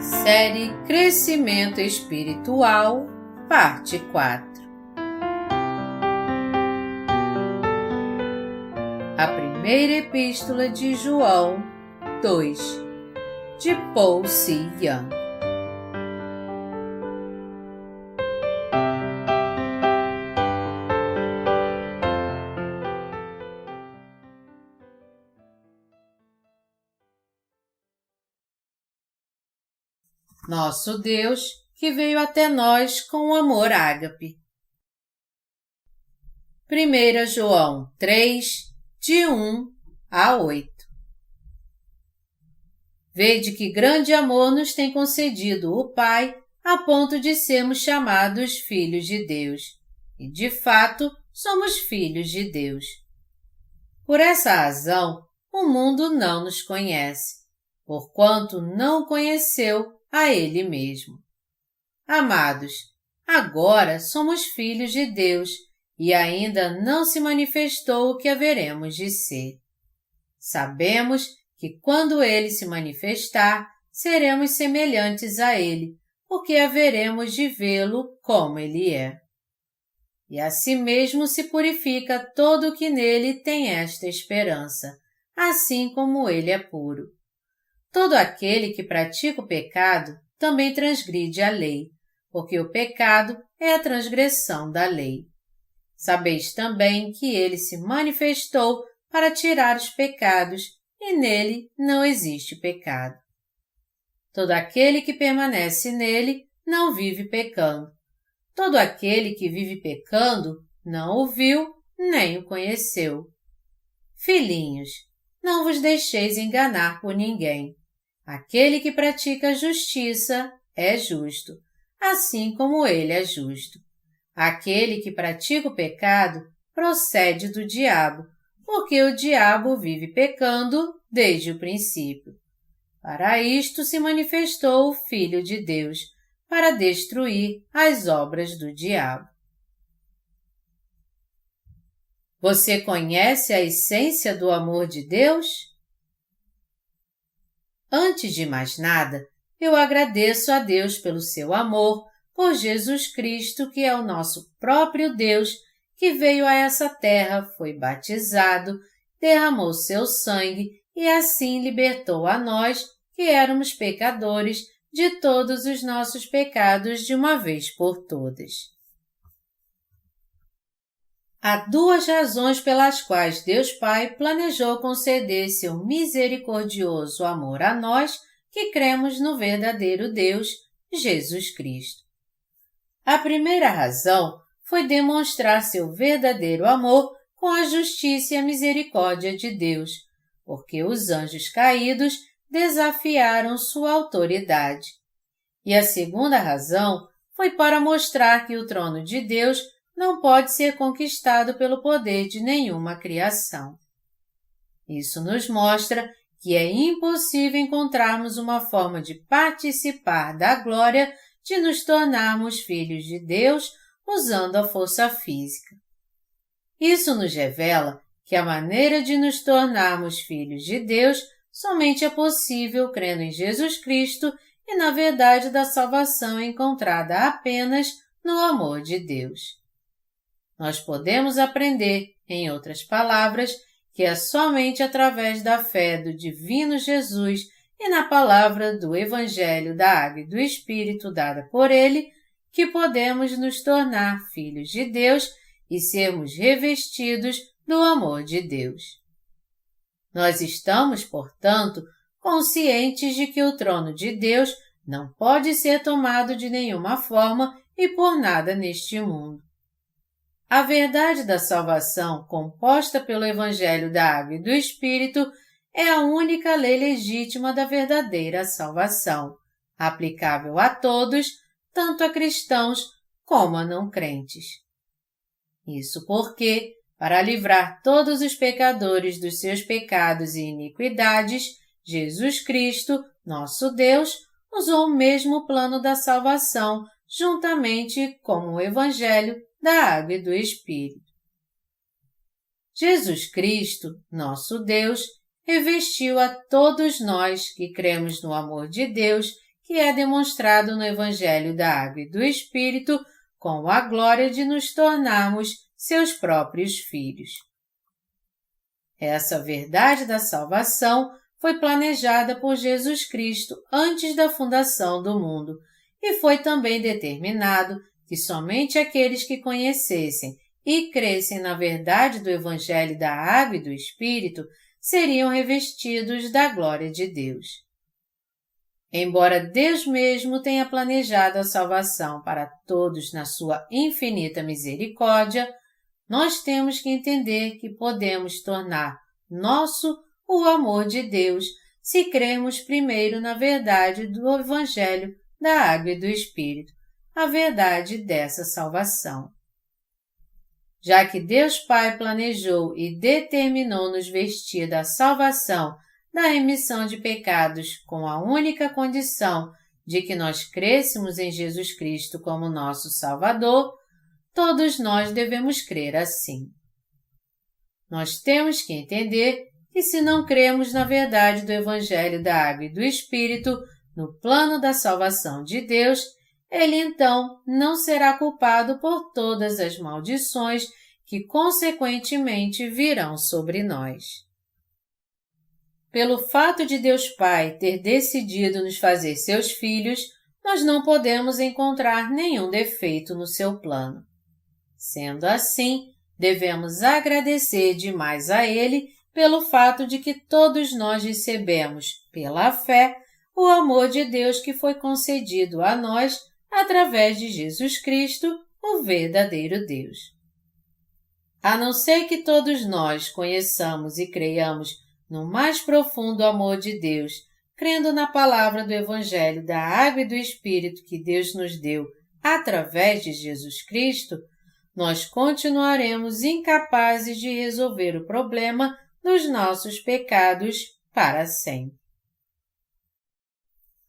Série Crescimento Espiritual, Parte 4. A primeira epístola de João 2, de Paul C. Young. Nosso Deus, que veio até nós com o amor ágape. 1 João 3, de 1 a 8. Vede que grande amor nos tem concedido o Pai, a ponto de sermos chamados filhos de Deus. E, de fato, somos filhos de Deus. Por essa razão, o mundo não nos conhece, porquanto não o conheceu a Ele mesmo. Amados, agora somos filhos de Deus e ainda não se manifestou o que haveremos de ser. Sabemos que quando Ele se manifestar, seremos semelhantes a Ele, porque haveremos de vê-lo como Ele é. E assim mesmo se purifica todo o que nele tem esta esperança, assim como Ele é puro. Todo aquele que pratica o pecado também transgride a lei, porque o pecado é a transgressão da lei. Sabeis também que ele se manifestou para tirar os pecados, e nele não existe pecado. Todo aquele que permanece nele não vive pecando. Todo aquele que vive pecando não o viu nem o conheceu. Filhinhos, não vos deixeis enganar por ninguém. Aquele que pratica a justiça é justo, assim como ele é justo. Aquele que pratica o pecado procede do diabo, porque o diabo vive pecando desde o princípio. Para isto se manifestou o Filho de Deus, para destruir as obras do diabo. Você conhece a essência do amor de Deus? Antes de mais nada, eu agradeço a Deus pelo seu amor, por Jesus Cristo, que é o nosso próprio Deus, que veio a essa terra, foi batizado, derramou seu sangue e assim libertou a nós, que éramos pecadores, de todos os nossos pecados de uma vez por todas. Há duas razões pelas quais Deus Pai planejou conceder seu misericordioso amor a nós que cremos no verdadeiro Deus, Jesus Cristo. A primeira razão foi demonstrar seu verdadeiro amor com a justiça e a misericórdia de Deus, porque os anjos caídos desafiaram sua autoridade. E a segunda razão foi para mostrar que o trono de Deus não pode ser conquistado pelo poder de nenhuma criação. Isso nos mostra que é impossível encontrarmos uma forma de participar da glória de nos tornarmos filhos de Deus usando a força física. Isso nos revela que a maneira de nos tornarmos filhos de Deus somente é possível crendo em Jesus Cristo e na verdade da salvação encontrada apenas no amor de Deus. Nós podemos aprender, em outras palavras, que é somente através da fé do divino Jesus e na palavra do Evangelho da Água e do Espírito dada por Ele, que podemos nos tornar filhos de Deus e sermos revestidos do amor de Deus. Nós estamos, portanto, conscientes de que o trono de Deus não pode ser tomado de nenhuma forma e por nada neste mundo. A verdade da salvação, composta pelo Evangelho da Água e do Espírito, é a única lei legítima da verdadeira salvação, aplicável a todos, tanto a cristãos como a não crentes. Isso porque, para livrar todos os pecadores dos seus pecados e iniquidades, Jesus Cristo, nosso Deus, usou o mesmo plano da salvação, juntamente com o Evangelho da Água e do Espírito. Jesus Cristo, nosso Deus, revestiu a todos nós que cremos no amor de Deus, que é demonstrado no Evangelho da Água e do Espírito, com a glória de nos tornarmos seus próprios filhos. Essa verdade da salvação foi planejada por Jesus Cristo antes da fundação do mundo e foi também determinado que somente aqueles que conhecessem e crescem na verdade do Evangelho da Água e do Espírito seriam revestidos da glória de Deus. Embora Deus mesmo tenha planejado a salvação para todos na sua infinita misericórdia, nós temos que entender que podemos tornar nosso o amor de Deus se crermos primeiro na verdade do Evangelho da Água e do Espírito, a verdade dessa salvação. Já que Deus Pai planejou e determinou nos vestir da salvação da remissão de pecados com a única condição de que nós crêssemos em Jesus Cristo como nosso Salvador, todos nós devemos crer assim. Nós temos que entender que se não cremos na verdade do Evangelho da Água e do Espírito, no plano da salvação de Deus, Ele então não será culpado por todas as maldições que consequentemente virão sobre nós. Pelo fato de Deus Pai ter decidido nos fazer seus filhos, nós não podemos encontrar nenhum defeito no seu plano. Sendo assim, devemos agradecer demais a Ele pelo fato de que todos nós recebemos, pela fé, o amor de Deus que foi concedido a nós através de Jesus Cristo, o verdadeiro Deus. A não ser que todos nós conheçamos e creiamos no mais profundo amor de Deus, crendo na palavra do Evangelho da Água e do Espírito que Deus nos deu através de Jesus Cristo, nós continuaremos incapazes de resolver o problema dos nossos pecados para sempre.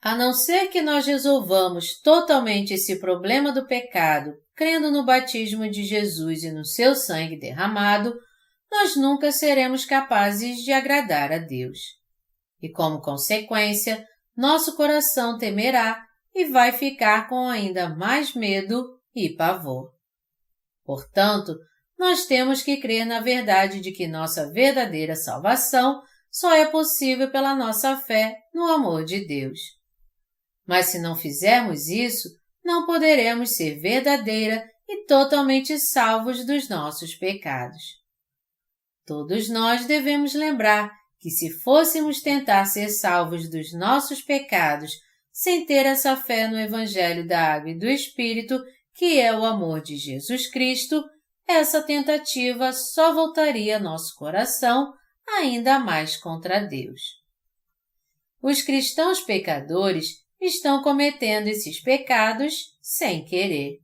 A não ser que nós resolvamos totalmente esse problema do pecado, crendo no batismo de Jesus e no seu sangue derramado, nós nunca seremos capazes de agradar a Deus. E como consequência, nosso coração temerá e vai ficar com ainda mais medo e pavor. Portanto, nós temos que crer na verdade de que nossa verdadeira salvação só é possível pela nossa fé no amor de Deus. Mas se não fizermos isso, não poderemos ser verdadeira e totalmente salvos dos nossos pecados. Todos nós devemos lembrar que se fôssemos tentar ser salvos dos nossos pecados sem ter essa fé no Evangelho da Água e do Espírito, que é o amor de Jesus Cristo, essa tentativa só voltaria nosso coração ainda mais contra Deus. Os cristãos pecadores estão cometendo esses pecados sem querer.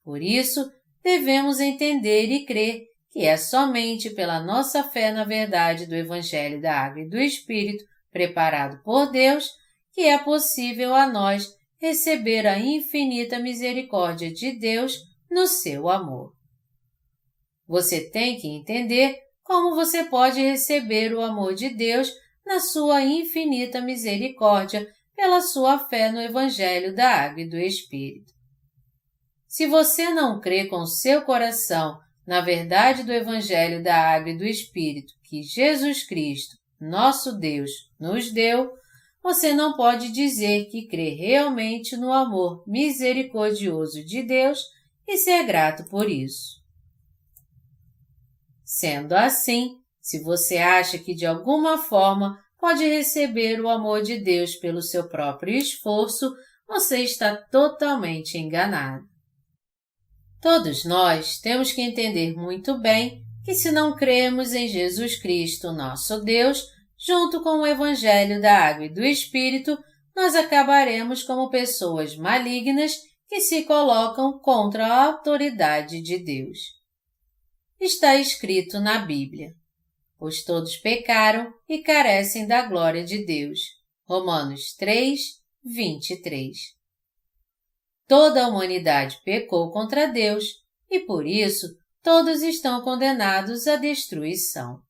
Por isso, devemos entender e crer que é somente pela nossa fé na verdade do Evangelho da Água e do Espírito, preparado por Deus, que é possível a nós receber a infinita misericórdia de Deus no seu amor. Você tem que entender como você pode receber o amor de Deus na sua infinita misericórdia pela sua fé no Evangelho da Água e do Espírito. Se você não crê com seu coração na verdade do Evangelho da Água e do Espírito que Jesus Cristo, nosso Deus, nos deu, você não pode dizer que crê realmente no amor misericordioso de Deus e ser grato por isso. Sendo assim, se você acha que de alguma forma pode receber o amor de Deus pelo seu próprio esforço, você está totalmente enganado. Todos nós temos que entender muito bem que se não cremos em Jesus Cristo, nosso Deus, junto com o Evangelho da Água e do Espírito, nós acabaremos como pessoas malignas que se colocam contra a autoridade de Deus. Está escrito na Bíblia: pois todos pecaram e carecem da glória de Deus. Romanos 3, 23. Toda a humanidade pecou contra Deus e, por isso, todos estão condenados à destruição.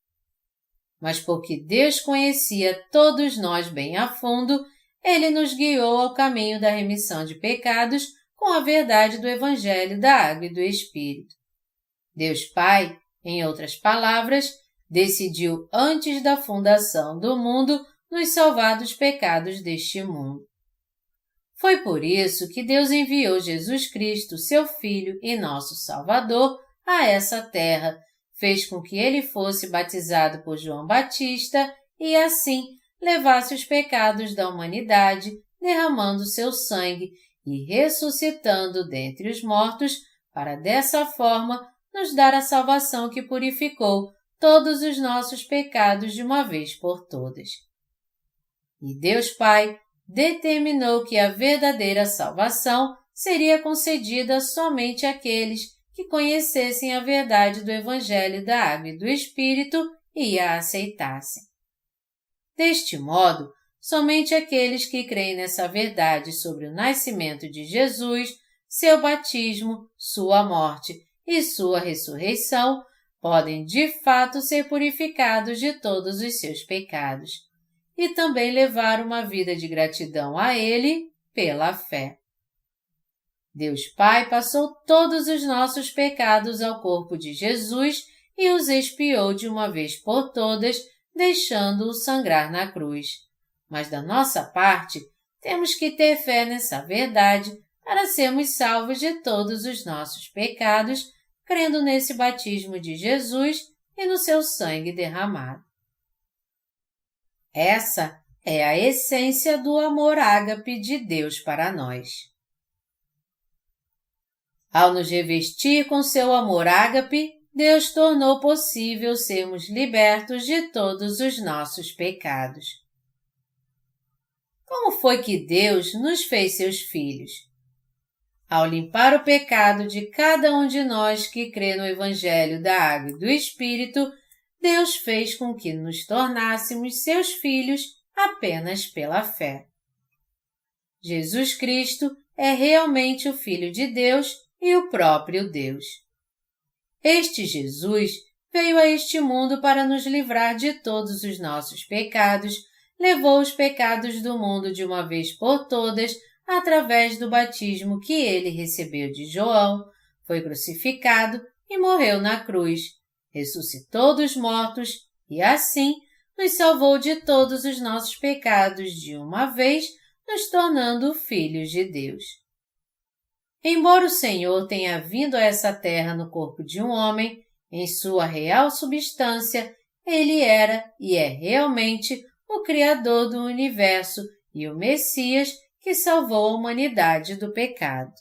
Mas porque Deus conhecia todos nós bem a fundo, Ele nos guiou ao caminho da remissão de pecados com a verdade do Evangelho da Água e do Espírito. Deus Pai, em outras palavras, decidiu antes da fundação do mundo nos salvar dos pecados deste mundo. Foi por isso que Deus enviou Jesus Cristo, seu Filho e nosso Salvador, a essa terra, fez com que ele fosse batizado por João Batista e, assim, levasse os pecados da humanidade, derramando seu sangue e ressuscitando dentre os mortos, para dessa forma nos dar a salvação que purificou todos os nossos pecados de uma vez por todas. E Deus Pai determinou que a verdadeira salvação seria concedida somente àqueles que conhecessem a verdade do Evangelho da Água e do Espírito e a aceitassem. Deste modo, somente aqueles que creem nessa verdade sobre o nascimento de Jesus, seu batismo, sua morte e sua ressurreição podem de fato ser purificados de todos os seus pecados e também levar uma vida de gratidão a Ele pela fé. Deus Pai passou todos os nossos pecados ao corpo de Jesus e os expiou de uma vez por todas, deixando-o sangrar na cruz. Mas da nossa parte, temos que ter fé nessa verdade para sermos salvos de todos os nossos pecados, crendo nesse batismo de Jesus e no seu sangue derramado. Essa é a essência do amor ágape de Deus para nós. Ao nos revestir com seu amor ágape, Deus tornou possível sermos libertos de todos os nossos pecados. Como foi que Deus nos fez seus filhos? Ao limpar o pecado de cada um de nós que crê no Evangelho da Água e do Espírito, Deus fez com que nos tornássemos seus filhos apenas pela fé. Jesus Cristo é realmente o Filho de Deus e o próprio Deus. Este Jesus veio a este mundo para nos livrar de todos os nossos pecados, levou os pecados do mundo de uma vez por todas através do batismo que ele recebeu de João, foi crucificado e morreu na cruz, ressuscitou dos mortos e, assim, nos salvou de todos os nossos pecados de uma vez, nos tornando filhos de Deus. Embora o Senhor tenha vindo a essa terra no corpo de um homem, em sua real substância, ele era e é realmente o Criador do universo e o Messias que salvou a humanidade do pecado.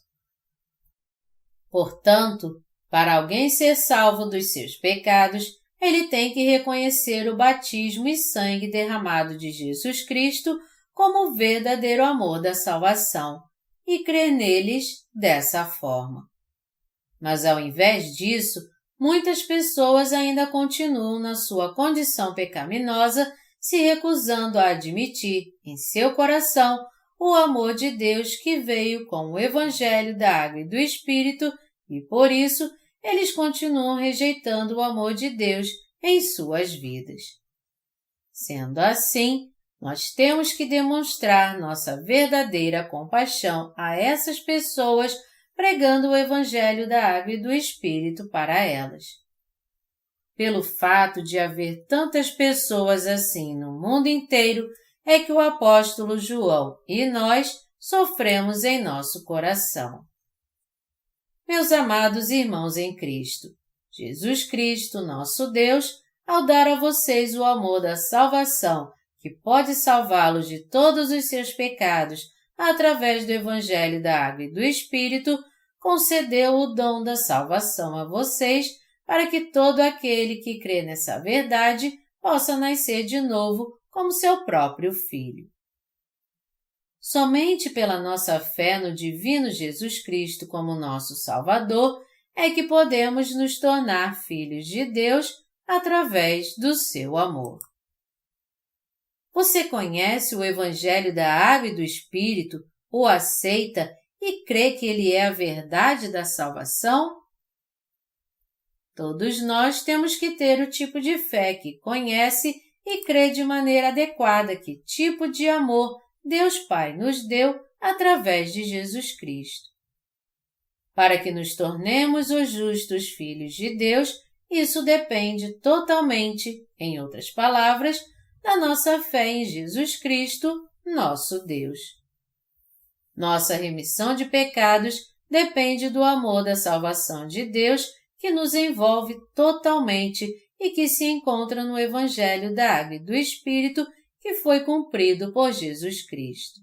Portanto, para alguém ser salvo dos seus pecados, ele tem que reconhecer o batismo e sangue derramado de Jesus Cristo como o verdadeiro amor da salvação e crer neles dessa forma. Mas ao invés disso, muitas pessoas ainda continuam na sua condição pecaminosa, se recusando a admitir em seu coração o amor de Deus que veio com o Evangelho da Água e do Espírito e, por isso, eles continuam rejeitando o amor de Deus em suas vidas. Sendo assim, nós temos que demonstrar nossa verdadeira compaixão a essas pessoas pregando o Evangelho da Água e do Espírito para elas. Pelo fato de haver tantas pessoas assim no mundo inteiro, é que o apóstolo João e nós sofremos em nosso coração. Meus amados irmãos em Cristo, Jesus Cristo, nosso Deus, ao dar a vocês o amor da salvação, que pode salvá-los de todos os seus pecados através do Evangelho da Água e do Espírito, concedeu o dom da salvação a vocês para que todo aquele que crê nessa verdade possa nascer de novo como seu próprio filho. Somente pela nossa fé no divino Jesus Cristo como nosso Salvador é que podemos nos tornar filhos de Deus através do seu amor. Você conhece o Evangelho da Água e do Espírito, o aceita e crê que ele é a verdade da salvação? Todos nós temos que ter o tipo de fé que conhece e crê de maneira adequada que tipo de amor Deus Pai nos deu através de Jesus Cristo. Para que nos tornemos os justos filhos de Deus, isso depende totalmente, em outras palavras, da nossa fé em Jesus Cristo, nosso Deus. Nossa remissão de pecados depende do amor da salvação de Deus que nos envolve totalmente e que se encontra no Evangelho da Água e do Espírito que foi cumprido por Jesus Cristo.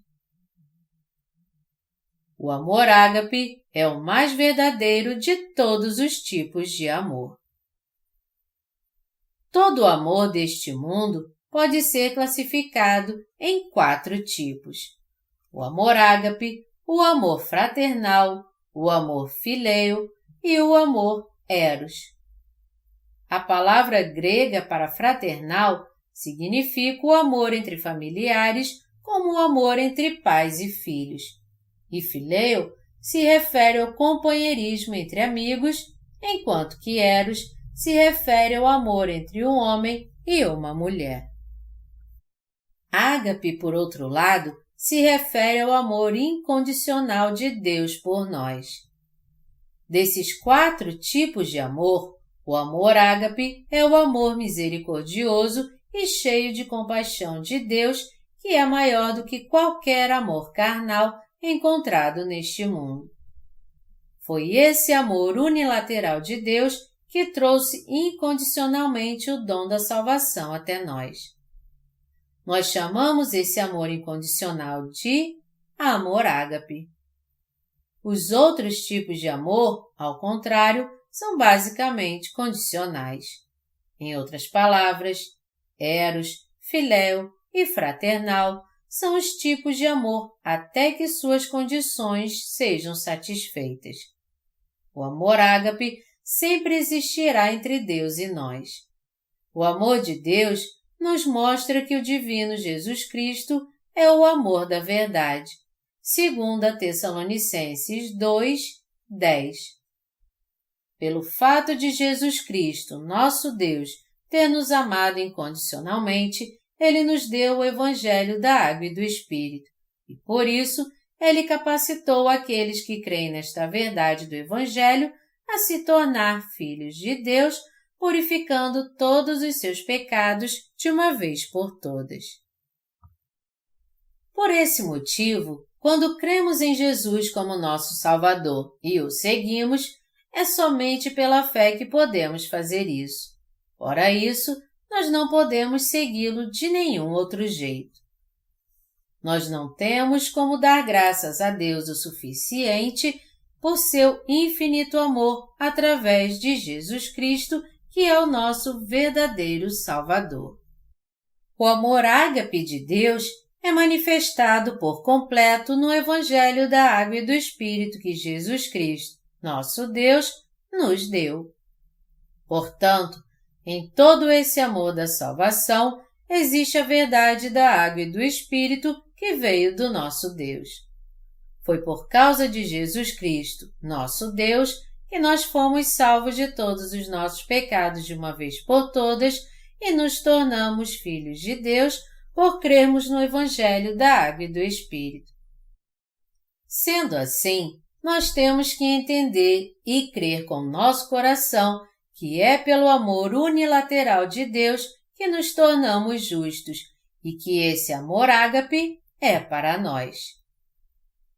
O amor ágape é o mais verdadeiro de todos os tipos de amor. Todo o amor deste mundo pode ser classificado em 4 tipos: o amor ágape, o amor fraternal, o amor filéu e o amor eros. A palavra grega para fraternal significa o amor entre familiares como o amor entre pais e filhos, e filéu se refere ao companheirismo entre amigos, enquanto que eros se refere ao amor entre um homem e uma mulher. Ágape, por outro lado, se refere ao amor incondicional de Deus por nós. Desses 4 tipos de amor, o amor ágape é o amor misericordioso e cheio de compaixão de Deus, que é maior do que qualquer amor carnal encontrado neste mundo. Foi esse amor unilateral de Deus que trouxe incondicionalmente o dom da salvação até nós. Nós chamamos esse amor incondicional de amor ágape. Os outros tipos de amor, ao contrário, são basicamente condicionais. Em outras palavras, eros, filéu e fraternal são os tipos de amor até que suas condições sejam satisfeitas. O amor ágape sempre existirá entre Deus e nós. O amor de Deus nos mostra que o divino Jesus Cristo é o amor da verdade, segundo Tessalonicenses 2:10. Pelo fato de Jesus Cristo, nosso Deus, ter nos amado incondicionalmente, Ele nos deu o Evangelho da Água e do Espírito, e por isso Ele capacitou aqueles que creem nesta verdade do Evangelho a se tornar filhos de Deus, purificando todos os seus pecados de uma vez por todas. Por esse motivo, quando cremos em Jesus como nosso Salvador e o seguimos, é somente pela fé que podemos fazer isso. Fora isso, nós não podemos segui-lo de nenhum outro jeito. Nós não temos como dar graças a Deus o suficiente por seu infinito amor através de Jesus Cristo, que é o nosso verdadeiro Salvador. O amor ágape de Deus é manifestado por completo no Evangelho da Água e do Espírito que Jesus Cristo, nosso Deus, nos deu. Portanto, em todo esse amor da salvação, existe a verdade da água e do Espírito que veio do nosso Deus. Foi por causa de Jesus Cristo, nosso Deus, que nós fomos salvos de todos os nossos pecados de uma vez por todas e nos tornamos filhos de Deus por crermos no Evangelho da Água e do Espírito. Sendo assim, nós temos que entender e crer com nosso coração que é pelo amor unilateral de Deus que nos tornamos justos e que esse amor ágape é para nós.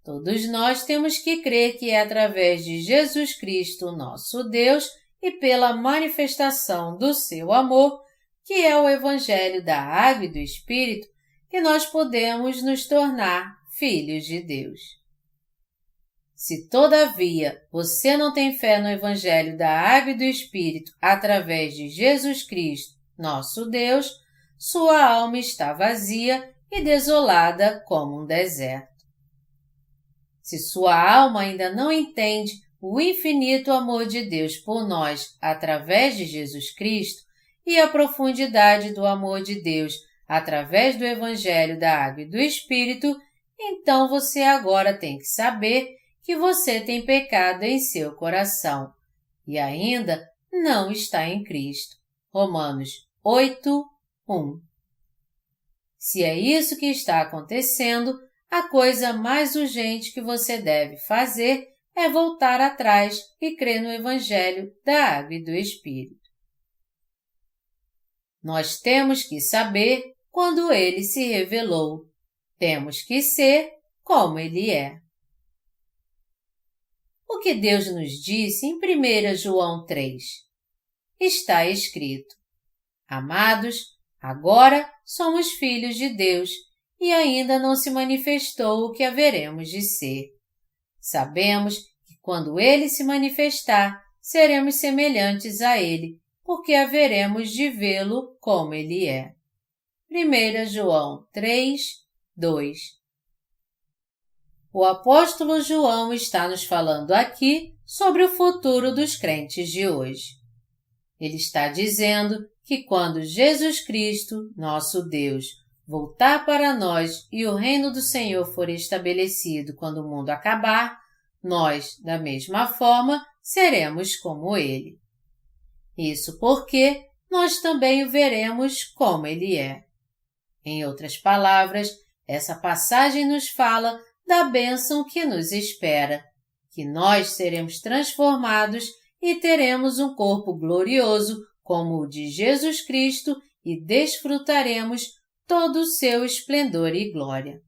Todos nós temos que crer que é através de Jesus Cristo, nosso Deus, e pela manifestação do seu amor, que é o Evangelho da Água e do Espírito, que nós podemos nos tornar filhos de Deus. Se, todavia, você não tem fé no Evangelho da Água e do Espírito através de Jesus Cristo, nosso Deus, sua alma está vazia e desolada como um deserto. Se sua alma ainda não entende o infinito amor de Deus por nós através de Jesus Cristo e a profundidade do amor de Deus através do Evangelho da Água e do Espírito, então você agora tem que saber que você tem pecado em seu coração e ainda não está em Cristo. Romanos 8:1. Se é isso que está acontecendo, a coisa mais urgente que você deve fazer é voltar atrás e crer no Evangelho da Água e do Espírito. Nós temos que saber quando ele se revelou. Temos que ser como ele é. O que Deus nos disse em 1 João 3? Está escrito: Amados, agora somos filhos de Deus e ainda não se manifestou o que haveremos de ser. Sabemos que quando ele se manifestar, seremos semelhantes a ele, porque haveremos de vê-lo como ele é. 1 João 3, 2. O apóstolo João está nos falando aqui sobre o futuro dos crentes de hoje. Ele está dizendo que quando Jesus Cristo, nosso Deus, voltar para nós e o reino do Senhor for estabelecido quando o mundo acabar, nós, da mesma forma, seremos como ele. Isso porque nós também o veremos como ele é. Em outras palavras, essa passagem nos fala da bênção que nos espera, que nós seremos transformados e teremos um corpo glorioso como o de Jesus Cristo e desfrutaremos todo o seu esplendor e glória.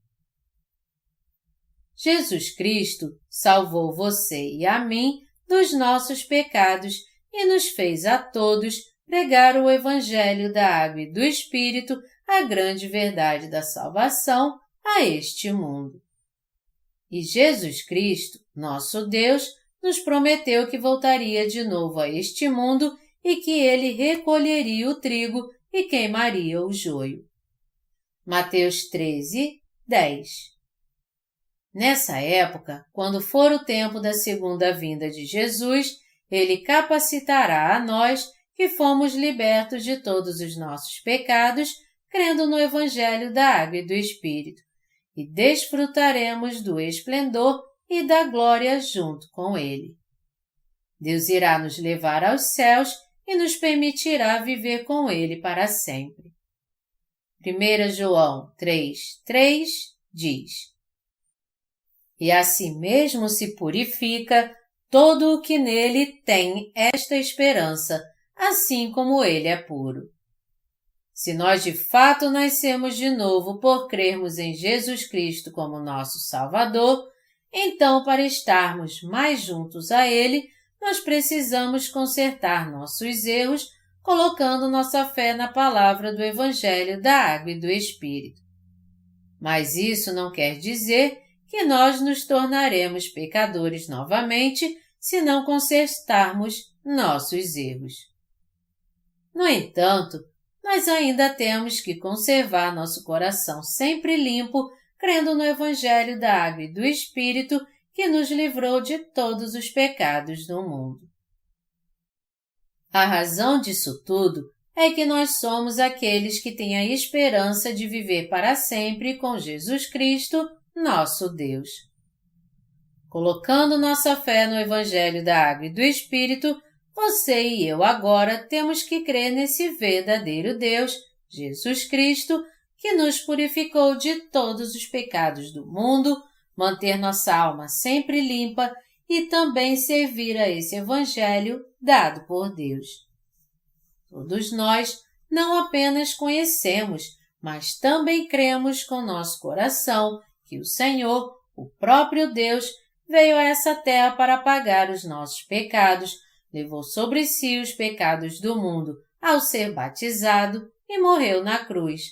Jesus Cristo salvou você e a mim dos nossos pecados e nos fez a todos pregar o Evangelho da Água e do Espírito, a grande verdade da salvação, a este mundo. E Jesus Cristo, nosso Deus, nos prometeu que voltaria de novo a este mundo e que ele recolheria o trigo e queimaria o joio. Mateus 13, 10. Nessa época, quando for o tempo da segunda vinda de Jesus, ele capacitará a nós que fomos libertos de todos os nossos pecados, crendo no Evangelho da Água e do Espírito, e desfrutaremos do esplendor e da glória junto com ele. Deus irá nos levar aos céus e nos permitirá viver com ele para sempre. 1 João 3, 3 diz: E assim mesmo se purifica todo o que nele tem esta esperança, assim como ele é puro. Se nós de fato nascemos de novo por crermos em Jesus Cristo como nosso Salvador, então para estarmos mais juntos a ele, nós precisamos consertar nossos erros, colocando nossa fé na palavra do Evangelho da Água e do Espírito. Mas isso não quer dizer que nós nos tornaremos pecadores novamente se não consertarmos nossos erros. No entanto, nós ainda temos que conservar nosso coração sempre limpo, crendo no Evangelho da Água e do Espírito que nos livrou de todos os pecados do mundo. A razão disso tudo é que nós somos aqueles que têm a esperança de viver para sempre com Jesus Cristo, nosso Deus. Colocando nossa fé no Evangelho da Água e do Espírito, você e eu agora temos que crer nesse verdadeiro Deus, Jesus Cristo, que nos purificou de todos os pecados do mundo, manter nossa alma sempre limpa e também servir a esse Evangelho dado por Deus. Todos nós não apenas conhecemos, mas também cremos com nosso coração que o Senhor, o próprio Deus, veio a essa terra para pagar os nossos pecados, levou sobre si os pecados do mundo ao ser batizado e morreu na cruz,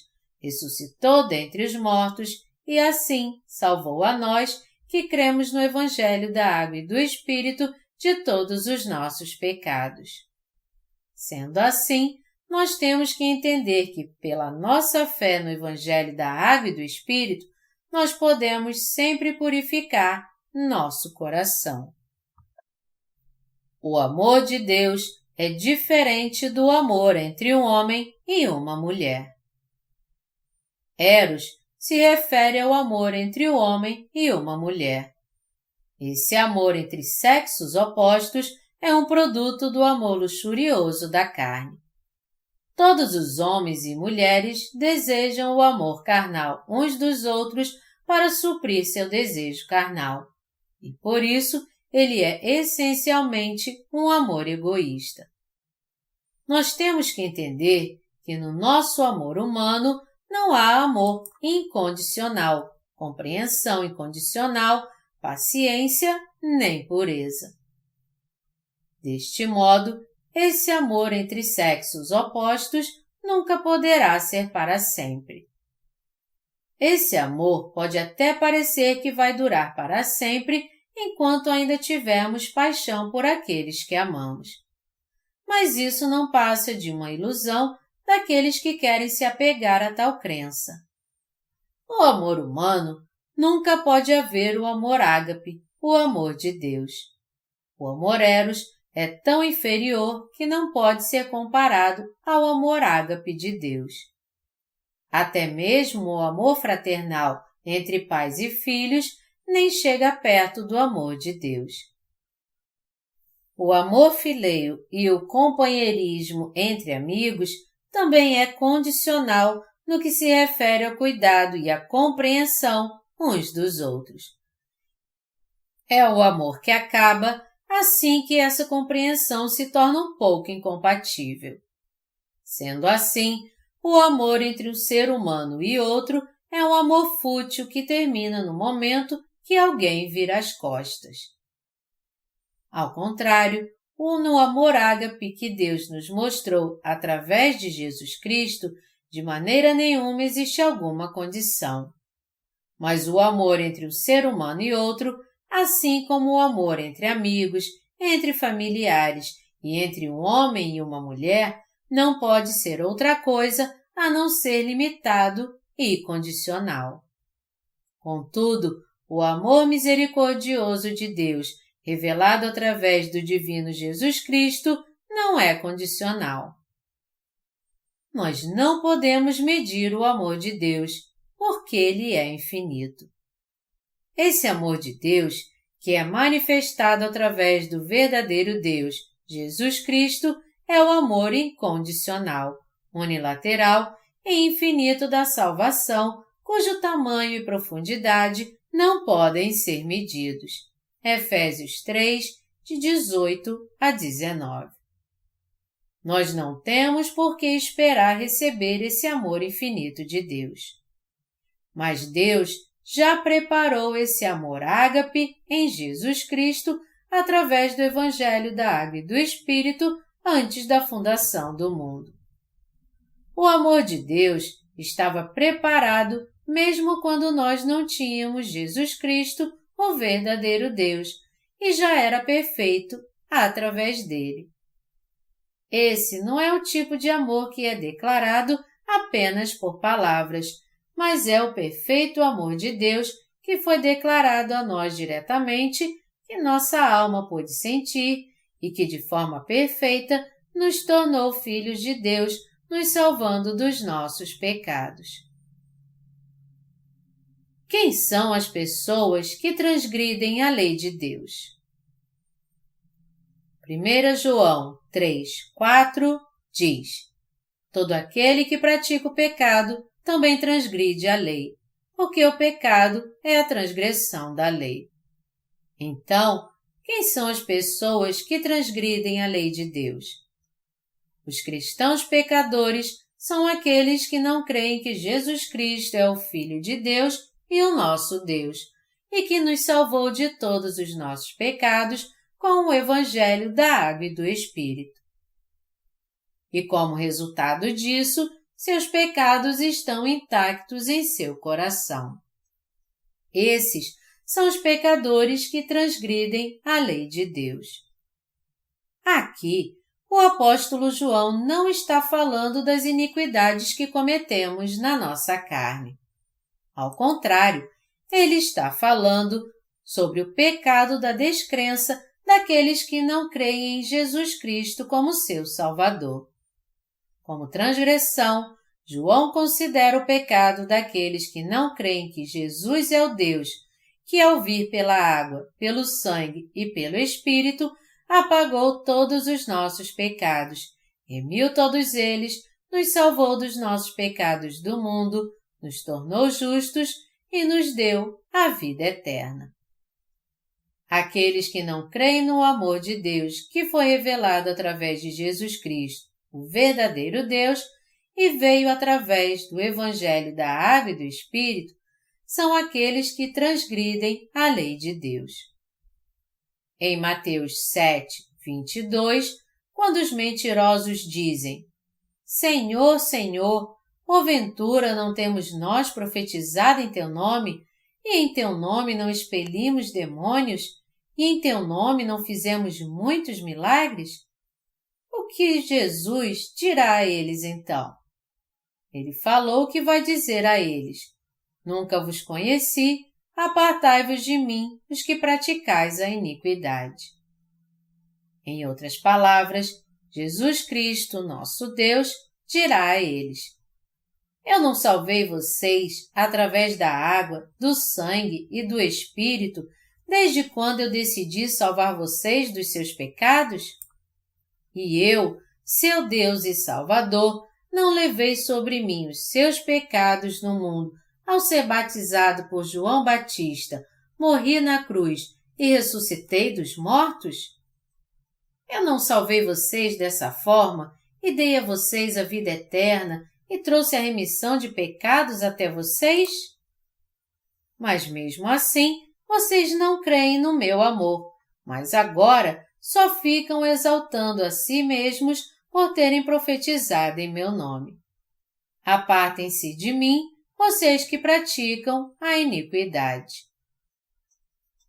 ressuscitou dentre os mortos e assim salvou a nós que cremos no Evangelho da Água e do Espírito de todos os nossos pecados. Sendo assim, nós temos que entender que, pela nossa fé no Evangelho da Água e do Espírito, nós podemos sempre purificar nosso coração. O amor de Deus é diferente do amor entre um homem e uma mulher. Eros se refere ao amor entre o homem e uma mulher. Esse amor entre sexos opostos é um produto do amor luxurioso da carne. Todos os homens e mulheres desejam o amor carnal uns dos outros para suprir seu desejo carnal. E por isso, ele é essencialmente um amor egoísta. Nós temos que entender que no nosso amor humano não há amor incondicional, compreensão incondicional, paciência nem pureza. Deste modo, esse amor entre sexos opostos nunca poderá ser para sempre. Esse amor pode até parecer que vai durar para sempre enquanto ainda tivermos paixão por aqueles que amamos. Mas isso não passa de uma ilusão daqueles que querem se apegar a tal crença. No amor humano, nunca pode haver o amor ágape, o amor de Deus. O amor eros é tão inferior que não pode ser comparado ao amor ágape de Deus. Até mesmo o amor fraternal entre pais e filhos nem chega perto do amor de Deus. O amor fileio e o companheirismo entre amigos também é condicional no que se refere ao cuidado e à compreensão uns dos outros. É o amor que acaba assim que essa compreensão se torna um pouco incompatível. Sendo assim, o amor entre um ser humano e outro é um amor fútil que termina no momento que alguém vira as costas. Ao contrário, no amor ágape que Deus nos mostrou através de Jesus Cristo, de maneira nenhuma existe alguma condição. Mas o amor entre um ser humano e outro, assim como o amor entre amigos, entre familiares e entre um homem e uma mulher, não pode ser outra coisa a não ser limitado e condicional. Contudo, o amor misericordioso de Deus, revelado através do divino Jesus Cristo, não é condicional. Nós não podemos medir o amor de Deus, porque ele é infinito. Esse amor de Deus, que é manifestado através do verdadeiro Deus, Jesus Cristo, é o amor incondicional, unilateral e infinito da salvação, cujo tamanho e profundidade não podem ser medidos. Efésios 3, de 18 a 19. Nós não temos por que esperar receber esse amor infinito de Deus. Mas Deus já preparou esse amor ágape em Jesus Cristo através do Evangelho da Água e do Espírito antes da fundação do mundo. O amor de Deus estava preparado mesmo quando nós não tínhamos Jesus Cristo, o verdadeiro Deus, e já era perfeito através dele. Esse não é o tipo de amor que é declarado apenas por palavras, mas é o perfeito amor de Deus que foi declarado a nós diretamente, que nossa alma pôde sentir e que de forma perfeita nos tornou filhos de Deus, nos salvando dos nossos pecados. Quem são as pessoas que transgridem a lei de Deus? 1 João 3:4 diz: Todo aquele que pratica o pecado também transgride a lei, porque o pecado é a transgressão da lei. Então, quem são as pessoas que transgridem a lei de Deus? Os cristãos pecadores são aqueles que não creem que Jesus Cristo é o Filho de Deus e o nosso Deus, e que nos salvou de todos os nossos pecados com o Evangelho da Água e do Espírito. E como resultado disso, seus pecados estão intactos em seu coração. Esses são os pecadores que transgridem a lei de Deus. Aqui, o apóstolo João não está falando das iniquidades que cometemos na nossa carne. Ao contrário, ele está falando sobre o pecado da descrença daqueles que não creem em Jesus Cristo como seu Salvador. Como transgressão, João considera o pecado daqueles que não creem que Jesus é o Deus, que ao vir pela água, pelo sangue e pelo Espírito, apagou todos os nossos pecados, remiu todos eles nos salvou dos nossos pecados do mundo, nos tornou justos e nos deu a vida eterna. Aqueles que não creem no amor de Deus que foi revelado através de Jesus Cristo, o verdadeiro Deus, e veio através do Evangelho da Água e do Espírito, são aqueles que transgridem a lei de Deus. Em Mateus 7:22, quando os mentirosos dizem: Senhor, Senhor, porventura não temos nós profetizado em Teu nome, e em Teu nome não expelimos demônios, e em Teu nome não fizemos muitos milagres? O que Jesus dirá a eles então? Ele falou que vai dizer a eles: Nunca vos conheci, apartai-vos de mim, os que praticais a iniquidade. Em outras palavras, Jesus Cristo, nosso Deus, dirá a eles: Eu não salvei vocês através da água, do sangue e do Espírito, desde quando eu decidi salvar vocês dos seus pecados? E eu, seu Deus e Salvador, não levei sobre mim os seus pecados no mundo, ao ser batizado por João Batista, morri na cruz e ressuscitei dos mortos? Eu não salvei vocês dessa forma e dei a vocês a vida eterna e trouxe a remissão de pecados até vocês? Mas mesmo assim, vocês não creem no meu amor, mas agora só ficam exaltando a si mesmos por terem profetizado em meu nome. Apartem-se de mim, vocês que praticam a iniquidade.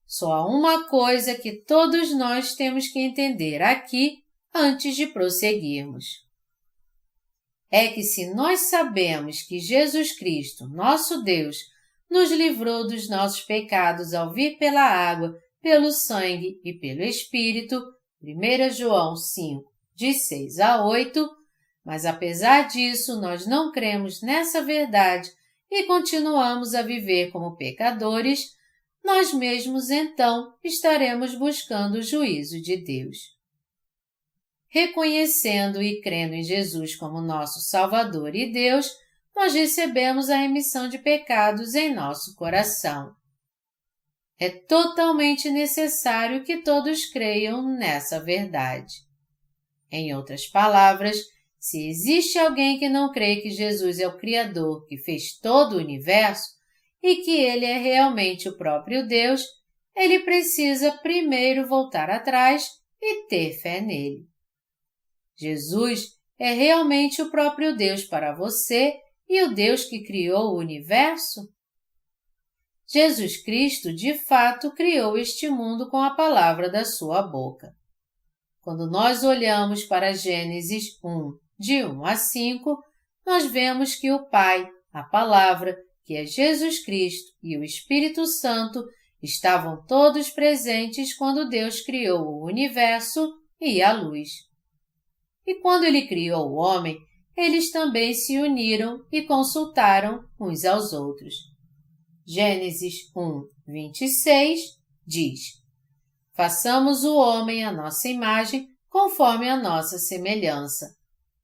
Só há uma coisa que todos nós temos que entender aqui antes de prosseguirmos. É que se nós sabemos que Jesus Cristo, nosso Deus, nos livrou dos nossos pecados ao vir pela água, pelo sangue e pelo Espírito, 1 João 5, de 6 a 8, mas apesar disso nós não cremos nessa verdade e continuamos a viver como pecadores, nós mesmos então estaremos buscando o juízo de Deus. Reconhecendo e crendo em Jesus como nosso Salvador e Deus, nós recebemos a remissão de pecados em nosso coração. É totalmente necessário que todos creiam nessa verdade. Em outras palavras, se existe alguém que não crê que Jesus é o Criador que fez todo o universo e que Ele é realmente o próprio Deus, ele precisa primeiro voltar atrás e ter fé nele. Jesus é realmente o próprio Deus para você e o Deus que criou o universo? Jesus Cristo, de fato, criou este mundo com a palavra da sua boca. Quando nós olhamos para Gênesis 1, de 1 a 5, nós vemos que o Pai, a Palavra, que é Jesus Cristo, e o Espírito Santo estavam todos presentes quando Deus criou o universo e a luz. E quando Ele criou o homem, eles também se uniram e consultaram uns aos outros. Gênesis 1, 26 diz: Façamos o homem à nossa imagem, conforme a nossa semelhança.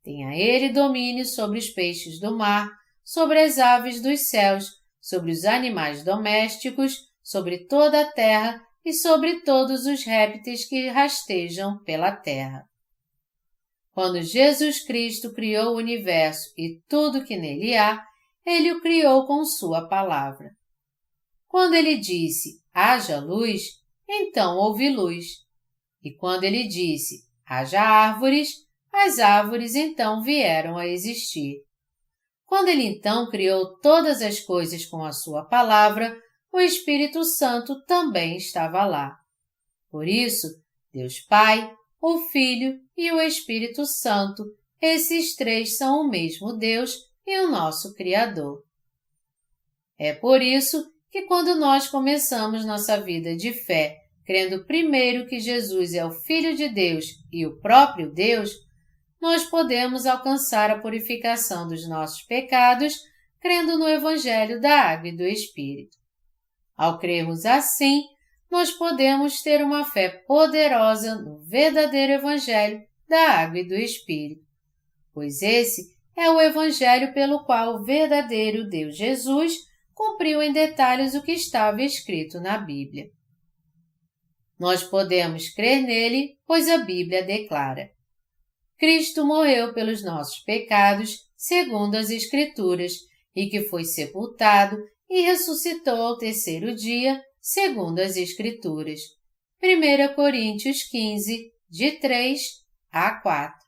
Tenha ele domínio sobre os peixes do mar, sobre as aves dos céus, sobre os animais domésticos, sobre toda a terra e sobre todos os répteis que rastejam pela terra. Quando Jesus Cristo criou o universo e tudo que nele há, Ele o criou com sua palavra. Quando Ele disse, haja luz, então houve luz. E quando Ele disse, haja árvores, as árvores então vieram a existir. Quando Ele então criou todas as coisas com a sua palavra, o Espírito Santo também estava lá. Por isso, Deus Pai, o Filho e o Espírito Santo, esses três são o mesmo Deus e o nosso Criador. É por isso que quando nós começamos nossa vida de fé, crendo primeiro que Jesus é o Filho de Deus e o próprio Deus, nós podemos alcançar a purificação dos nossos pecados, crendo no Evangelho da Água e do Espírito. Ao crermos assim, nós podemos ter uma fé poderosa no verdadeiro Evangelho da Água e do Espírito, pois esse é o Evangelho pelo qual o verdadeiro Deus Jesus cumpriu em detalhes o que estava escrito na Bíblia. Nós podemos crer nele, pois a Bíblia declara: Cristo morreu pelos nossos pecados, segundo as Escrituras, e que foi sepultado e ressuscitou ao terceiro dia, segundo as Escrituras. 1 Coríntios 15, de 3 a 4.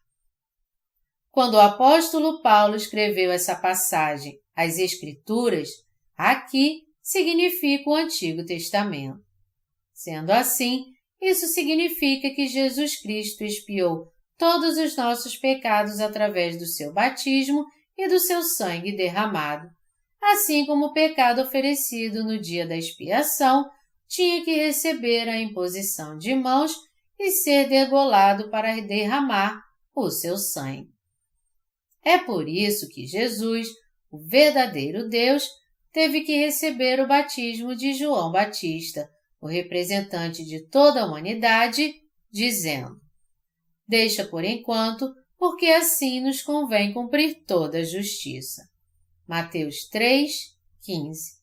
Quando o apóstolo Paulo escreveu essa passagem, as Escrituras, aqui significa o Antigo Testamento. Sendo assim, isso significa que Jesus Cristo expiou todos os nossos pecados através do seu batismo e do seu sangue derramado, assim como o pecado oferecido no dia da expiação tinha que receber a imposição de mãos e ser degolado para derramar o seu sangue. É por isso que Jesus, o verdadeiro Deus, teve que receber o batismo de João Batista, o representante de toda a humanidade, dizendo: Deixa por enquanto, porque assim nos convém cumprir toda a justiça. Mateus 3, 15.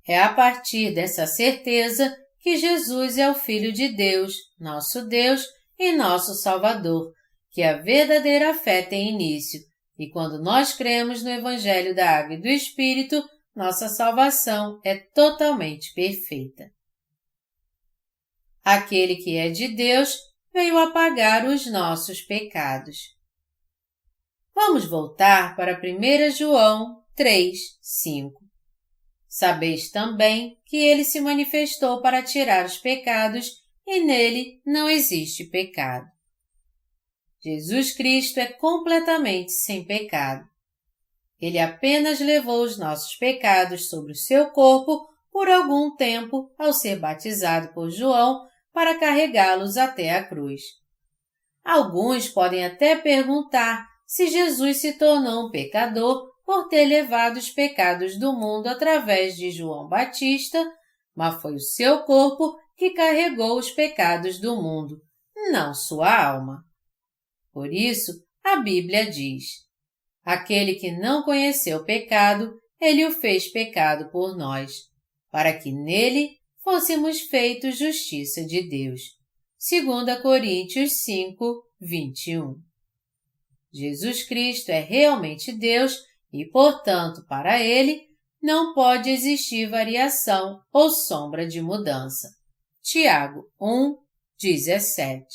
É a partir dessa certeza que Jesus é o Filho de Deus, nosso Deus e nosso Salvador, que a verdadeira fé tem início, e quando nós cremos no Evangelho da Água e do Espírito, nossa salvação é totalmente perfeita. Aquele que é de Deus veio apagar os nossos pecados. Vamos voltar para 1 João 3, 5. Sabeis também que ele se manifestou para tirar os pecados e nele não existe pecado. Jesus Cristo é completamente sem pecado. Ele apenas levou os nossos pecados sobre o seu corpo por algum tempo ao ser batizado por João para carregá-los até a cruz. Alguns podem até perguntar se Jesus se tornou um pecador por ter levado os pecados do mundo através de João Batista, mas foi o seu corpo que carregou os pecados do mundo, não sua alma. Por isso, a Bíblia diz: Aquele que não conheceu pecado, ele o fez pecado por nós, para que nele fôssemos feitos justiça de Deus. 2 Coríntios 5, 21. Jesus Cristo é realmente Deus e, portanto, para ele, não pode existir variação ou sombra de mudança. Tiago 1, 17.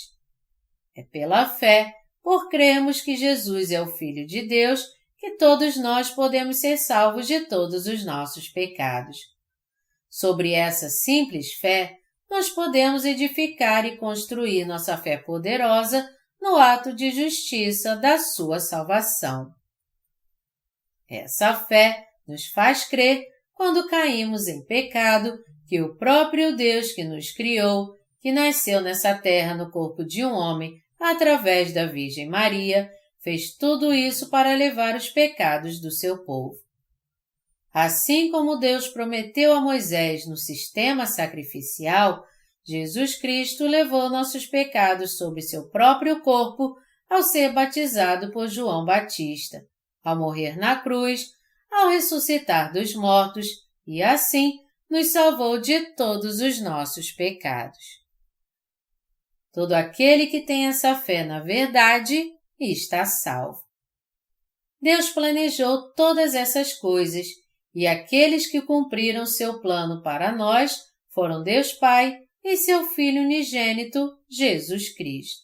É pela fé, por crermos que Jesus é o Filho de Deus, que todos nós podemos ser salvos de todos os nossos pecados. Sobre essa simples fé, nós podemos edificar e construir nossa fé poderosa no ato de justiça da sua salvação. Essa fé nos faz crer, quando caímos em pecado, que o próprio Deus que nos criou, que nasceu nessa terra no corpo de um homem através da Virgem Maria, fez tudo isso para levar os pecados do seu povo. Assim como Deus prometeu a Moisés no sistema sacrificial, Jesus Cristo levou nossos pecados sobre seu próprio corpo ao ser batizado por João Batista, ao morrer na cruz, ao ressuscitar dos mortos e, assim, nos salvou de todos os nossos pecados. Todo aquele que tem essa fé na verdade está salvo. Deus planejou todas essas coisas e aqueles que cumpriram seu plano para nós foram Deus Pai e seu Filho unigênito, Jesus Cristo.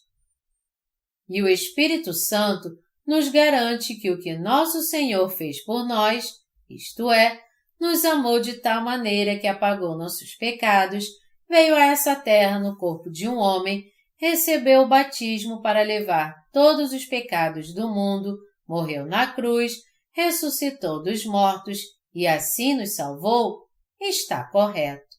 E o Espírito Santo nos garante que o que nosso Senhor fez por nós, isto é, nos amou de tal maneira que apagou nossos pecados, veio a essa terra no corpo de um homem, recebeu o batismo para levar todos os pecados do mundo, morreu na cruz, ressuscitou dos mortos e assim nos salvou, está correto.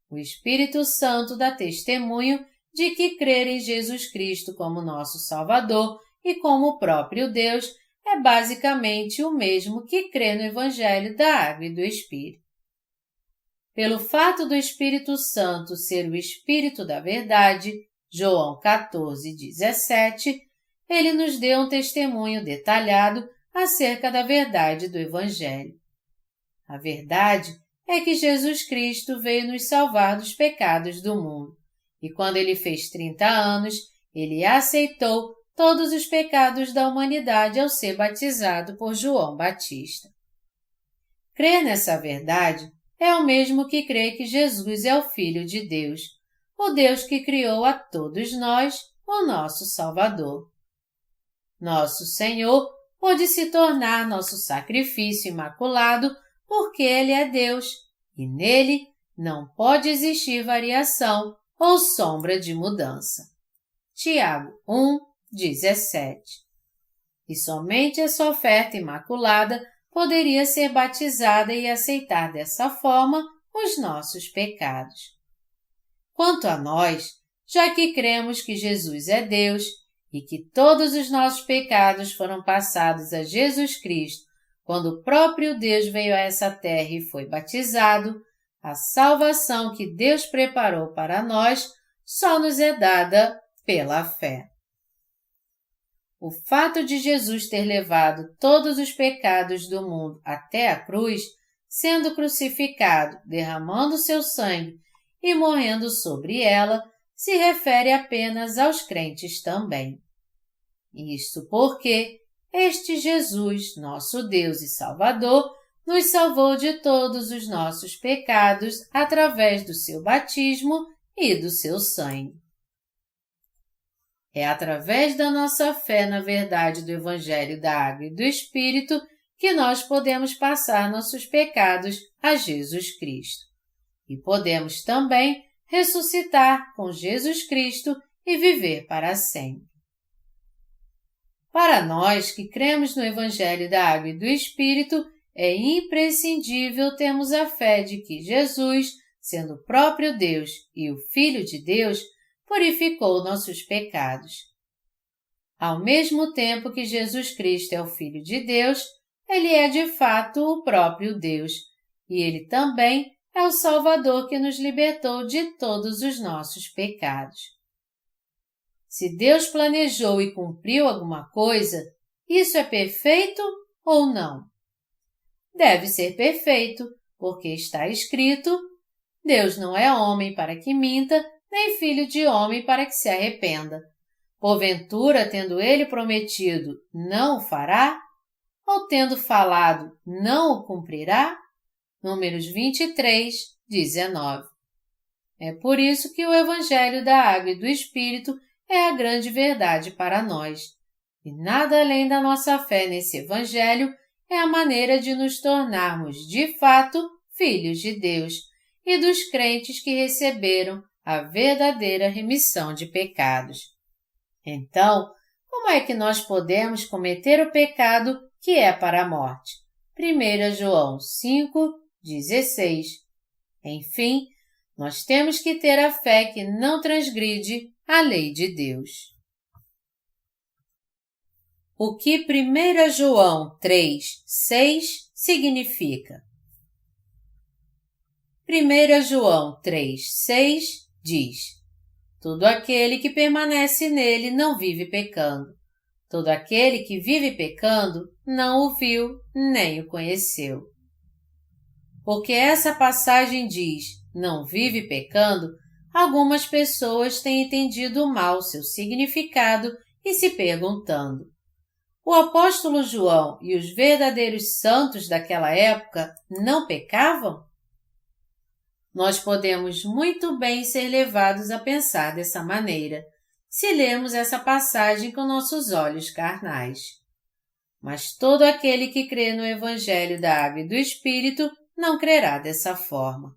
O Espírito Santo dá testemunho de que crer em Jesus Cristo como nosso Salvador e como o próprio Deus é basicamente o mesmo que crer no Evangelho da Água e do Espírito. Pelo fato do Espírito Santo ser o Espírito da verdade, João 14, 17, ele nos deu um testemunho detalhado acerca da verdade do Evangelho. A verdade é que Jesus Cristo veio nos salvar dos pecados do mundo, e quando ele fez 30 anos, ele aceitou todos os pecados da humanidade ao ser batizado por João Batista. Crer nessa verdade é o mesmo que crer que Jesus é o Filho de Deus, o Deus que criou a todos nós, o nosso Salvador. Nosso Senhor pôde se tornar nosso sacrifício imaculado porque Ele é Deus, e nele não pode existir variação ou sombra de mudança. Tiago 1:17. E somente essa oferta imaculada poderia ser batizada e aceitar dessa forma os nossos pecados. Quanto a nós, já que cremos que Jesus é Deus e que todos os nossos pecados foram passados a Jesus Cristo quando o próprio Deus veio a essa terra e foi batizado, a salvação que Deus preparou para nós só nos é dada pela fé. O fato de Jesus ter levado todos os pecados do mundo até a cruz, sendo crucificado, derramando seu sangue e morrendo sobre ela, se refere apenas aos crentes também. Isto porque este Jesus, nosso Deus e Salvador, nos salvou de todos os nossos pecados através do seu batismo e do seu sangue. É através da nossa fé na verdade do Evangelho da Água e do Espírito que nós podemos passar nossos pecados a Jesus Cristo. E podemos também ressuscitar com Jesus Cristo e viver para sempre. Para nós que cremos no Evangelho da Água e do Espírito, é imprescindível termos a fé de que Jesus, sendo o próprio Deus e o Filho de Deus, purificou nossos pecados. Ao mesmo tempo que Jesus Cristo é o Filho de Deus, Ele é de fato o próprio Deus, e Ele também é o Salvador que nos libertou de todos os nossos pecados. Se Deus planejou e cumpriu alguma coisa, isso é perfeito ou não? Deve ser perfeito, porque está escrito: Deus não é homem para que minta, nem filho de homem para que se arrependa. Porventura, tendo ele prometido, não o fará? Ou tendo falado, não o cumprirá? Números 23:19. É por isso que o Evangelho da Água e do Espírito é a grande verdade para nós. E nada além da nossa fé nesse Evangelho é a maneira de nos tornarmos, de fato, filhos de Deus e dos crentes que receberam a verdadeira remissão de pecados. Então, como é que nós podemos cometer o pecado que é para a morte? 1 João 5:16. Enfim, nós temos que ter a fé que não transgride a lei de Deus. O que 1 João 3:6 significa? 1 João 3:6 diz: Todo aquele que permanece nele não vive pecando. Todo aquele que vive pecando não o viu nem o conheceu. Porque essa passagem diz, não vive pecando, algumas pessoas têm entendido mal seu significado e se perguntando: o apóstolo João e os verdadeiros santos daquela época não pecavam? Nós podemos muito bem ser levados a pensar dessa maneira, se lermos essa passagem com nossos olhos carnais. Mas todo aquele que crê no Evangelho da Água e do Espírito não crerá dessa forma.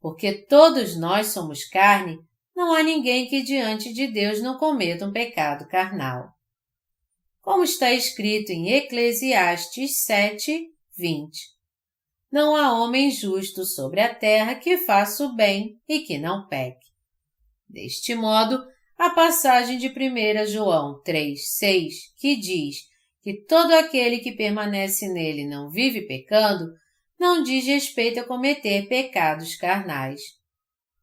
Porque todos nós somos carne, não há ninguém que diante de Deus não cometa um pecado carnal. Como está escrito em Eclesiastes 7:20. Não há homem justo sobre a terra que faça o bem e que não peque. Deste modo, a passagem de 1 João 3:6, que diz que todo aquele que permanece nele não vive pecando, não diz respeito a cometer pecados carnais.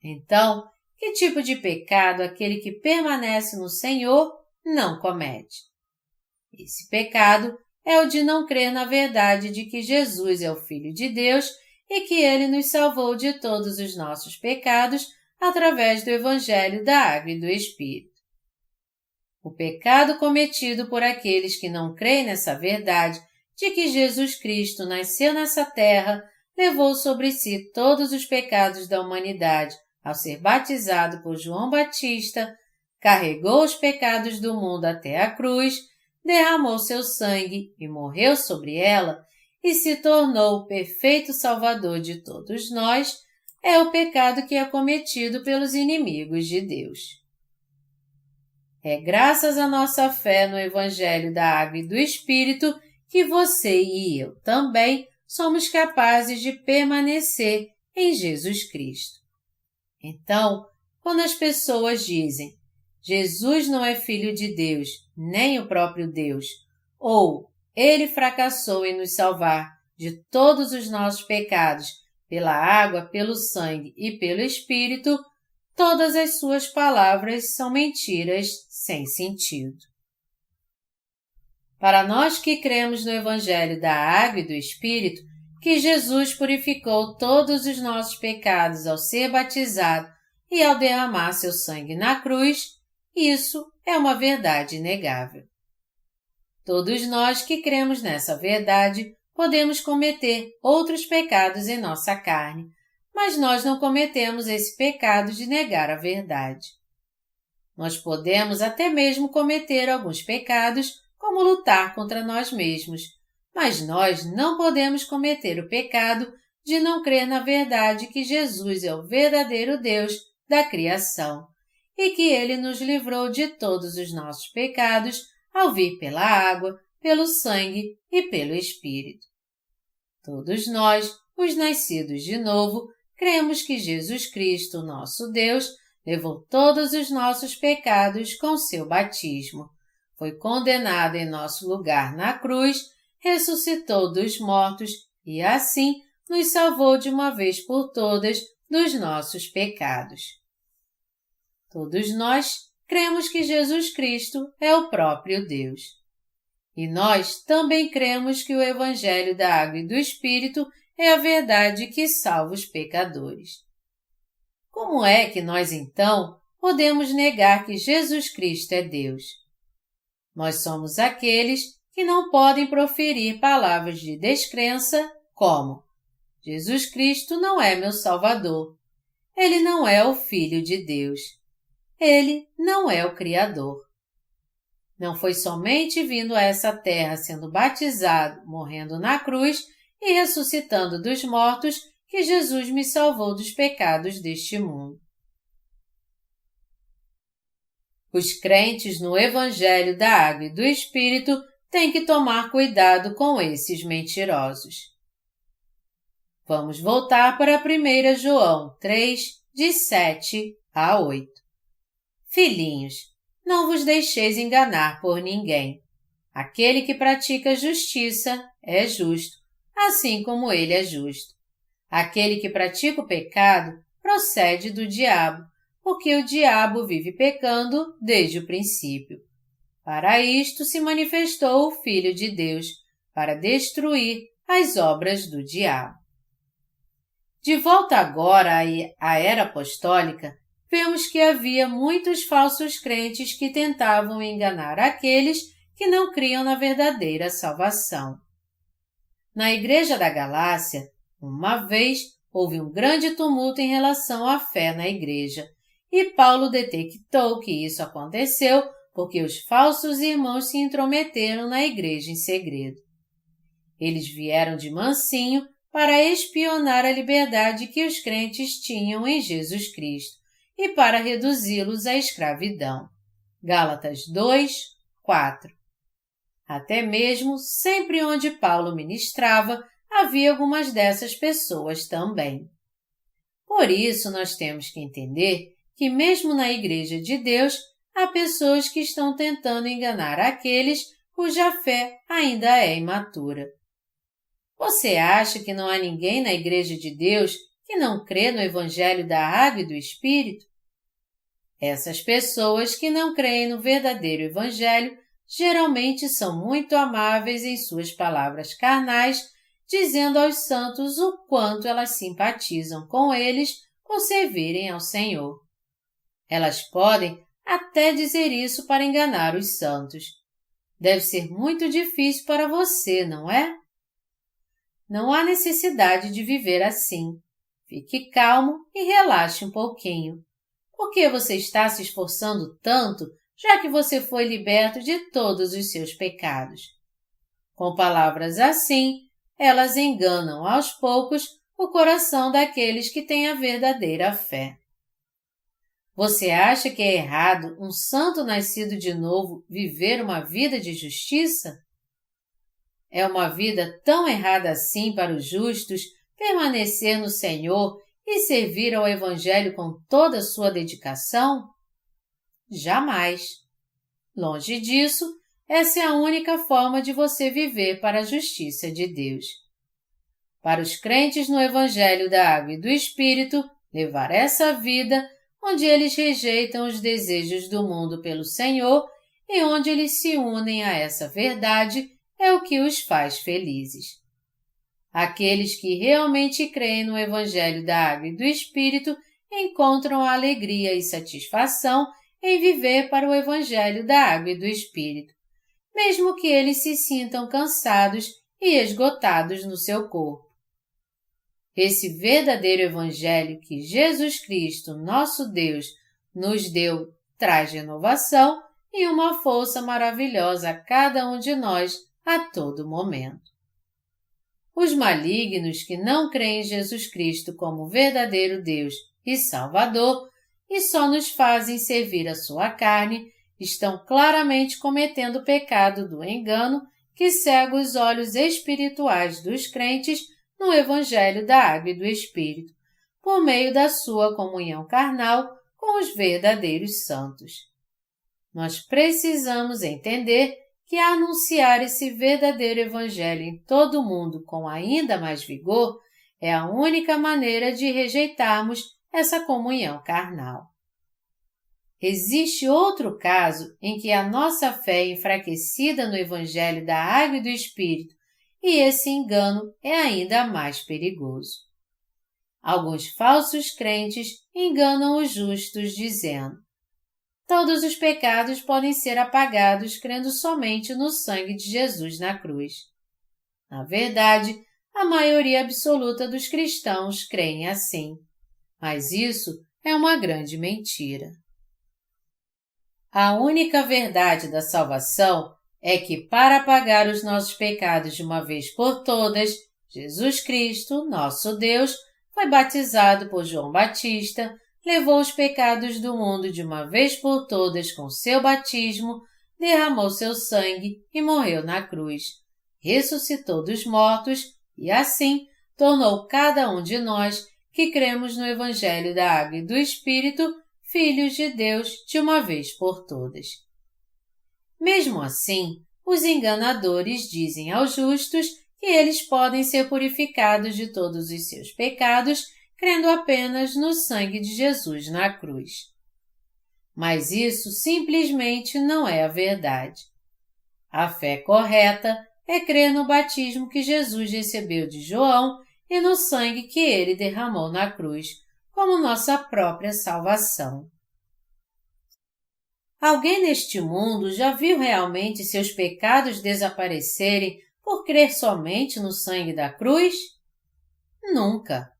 Então, que tipo de pecado aquele que permanece no Senhor não comete. Esse pecado é o de não crer na verdade de que Jesus é o Filho de Deus e que Ele nos salvou de todos os nossos pecados através do Evangelho da Água e do Espírito. O pecado cometido por aqueles que não creem nessa verdade de que Jesus Cristo nasceu nessa terra, levou sobre si todos os pecados da humanidade ao ser batizado por João Batista, carregou os pecados do mundo até a cruz, derramou seu sangue e morreu sobre ela e se tornou o perfeito Salvador de todos nós, é o pecado que é cometido pelos inimigos de Deus. É graças à nossa fé no Evangelho da Água e do Espírito que você e eu também somos capazes de permanecer em Jesus Cristo. Então, quando as pessoas dizem Jesus não é Filho de Deus, nem o próprio Deus, ou Ele fracassou em nos salvar de todos os nossos pecados pela água, pelo sangue e pelo Espírito, todas as suas palavras são mentiras sem sentido. Para nós que cremos no Evangelho da Água e do Espírito, que Jesus purificou todos os nossos pecados ao ser batizado e ao derramar seu sangue na cruz, isso é uma verdade inegável. Todos nós que cremos nessa verdade podemos cometer outros pecados em nossa carne, mas nós não cometemos esse pecado de negar a verdade. Nós podemos até mesmo cometer alguns pecados, como lutar contra nós mesmos, mas nós não podemos cometer o pecado de não crer na verdade que Jesus é o verdadeiro Deus da criação e que Ele nos livrou de todos os nossos pecados ao vir pela água, pelo sangue e pelo Espírito. Todos nós, os nascidos de novo, cremos que Jesus Cristo, nosso Deus, levou todos os nossos pecados com seu batismo, foi condenado em nosso lugar na cruz, ressuscitou dos mortos e assim nos salvou de uma vez por todas dos nossos pecados. Todos nós cremos que Jesus Cristo é o próprio Deus. E nós também cremos que o Evangelho da Água e do Espírito é a verdade que salva os pecadores. Como é que nós, então, podemos negar que Jesus Cristo é Deus? Nós somos aqueles que não podem proferir palavras de descrença como Jesus Cristo não é meu Salvador. Ele não é o Filho de Deus. Ele não é o Criador. Não foi somente vindo a essa terra sendo batizado, morrendo na cruz e ressuscitando dos mortos que Jesus me salvou dos pecados deste mundo. Os crentes no Evangelho da Água e do Espírito têm que tomar cuidado com esses mentirosos. Vamos voltar para 1 João 3, de 7 a 8. Filhinhos, não vos deixeis enganar por ninguém. Aquele que pratica justiça é justo, assim como ele é justo. Aquele que pratica o pecado procede do diabo, porque o diabo vive pecando desde o princípio. Para isto se manifestou o Filho de Deus, para destruir as obras do diabo. De volta agora à era apostólica, vemos que havia muitos falsos crentes que tentavam enganar aqueles que não criam na verdadeira salvação. Na igreja da Galácia, uma vez, houve um grande tumulto em relação à fé na igreja, e Paulo detectou que isso aconteceu porque os falsos irmãos se intrometeram na igreja em segredo. Eles vieram de mansinho para espionar a liberdade que os crentes tinham em Jesus Cristo e para reduzi-los à escravidão. Gálatas 2, 4. Até mesmo, sempre onde Paulo ministrava, havia algumas dessas pessoas também. Por isso, nós temos que entender que mesmo na Igreja de Deus, há pessoas que estão tentando enganar aqueles cuja fé ainda é imatura. Você acha que não há ninguém na Igreja de Deus que não crê no Evangelho da Água e do Espírito? Essas pessoas que não creem no verdadeiro Evangelho geralmente são muito amáveis em suas palavras carnais, dizendo aos santos o quanto elas simpatizam com eles por servirem ao Senhor. Elas podem até dizer isso para enganar os santos. Deve ser muito difícil para você, não é? Não há necessidade de viver assim. Fique calmo e relaxe um pouquinho. Por que você está se esforçando tanto, já que você foi liberto de todos os seus pecados? Com palavras assim, elas enganam aos poucos o coração daqueles que têm a verdadeira fé. Você acha que é errado um santo nascido de novo viver uma vida de justiça? É uma vida tão errada assim para os justos permanecer no Senhor e servir ao Evangelho com toda a sua dedicação? Jamais. Longe disso, essa é a única forma de você viver para a justiça de Deus. Para os crentes no Evangelho da Água e do Espírito, levar essa vida onde eles rejeitam os desejos do mundo pelo Senhor e onde eles se unem a essa verdade é o que os faz felizes. Aqueles que realmente creem no Evangelho da Água e do Espírito encontram a alegria e satisfação em viver para o Evangelho da Água e do Espírito, mesmo que eles se sintam cansados e esgotados no seu corpo. Esse verdadeiro Evangelho que Jesus Cristo, nosso Deus, nos deu, traz renovação e uma força maravilhosa a cada um de nós a todo momento. Os malignos que não creem em Jesus Cristo como verdadeiro Deus e Salvador e só nos fazem servir a sua carne, estão claramente cometendo o pecado do engano que cega os olhos espirituais dos crentes no Evangelho da Água e do Espírito, por meio da sua comunhão carnal com os verdadeiros santos. Nós precisamos entender que anunciar esse verdadeiro Evangelho em todo o mundo com ainda mais vigor é a única maneira de rejeitarmos essa comunhão carnal. Existe outro caso em que a nossa fé é enfraquecida no Evangelho da Água e do Espírito, e esse engano é ainda mais perigoso. Alguns falsos crentes enganam os justos dizendo: todos os pecados podem ser apagados crendo somente no sangue de Jesus na cruz. Na verdade, a maioria absoluta dos cristãos creem assim, mas isso é uma grande mentira. A única verdade da salvação é que, para apagar os nossos pecados de uma vez por todas, Jesus Cristo, nosso Deus, foi batizado por João Batista, levou os pecados do mundo de uma vez por todas com seu batismo, derramou seu sangue e morreu na cruz, ressuscitou dos mortos e, assim, tornou cada um de nós que cremos no Evangelho da Água e do Espírito filhos de Deus de uma vez por todas. Mesmo assim, os enganadores dizem aos justos que eles podem ser purificados de todos os seus pecados crendo apenas no sangue de Jesus na cruz. Mas isso simplesmente não é a verdade. A fé correta é crer no batismo que Jesus recebeu de João e no sangue que ele derramou na cruz, como nossa própria salvação. Alguém neste mundo já viu realmente seus pecados desaparecerem por crer somente no sangue da cruz? Nunca.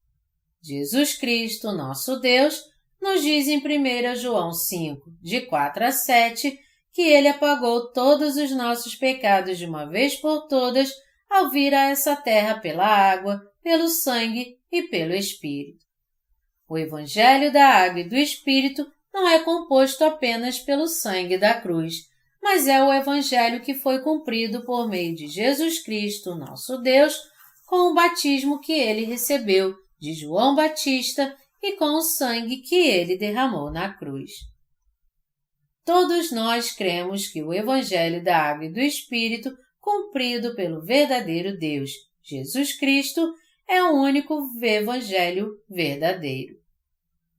Jesus Cristo, nosso Deus, nos diz em 1 João 5, de 4 a 7, que Ele apagou todos os nossos pecados de uma vez por todas ao vir a essa terra pela água, pelo sangue e pelo Espírito. O Evangelho da Água e do Espírito não é composto apenas pelo sangue da cruz, mas é o Evangelho que foi cumprido por meio de Jesus Cristo, nosso Deus, com o batismo que Ele recebeu de João Batista e com o sangue que Ele derramou na cruz. Todos nós cremos que o Evangelho da Água e do Espírito, cumprido pelo verdadeiro Deus, Jesus Cristo, é o único Evangelho verdadeiro.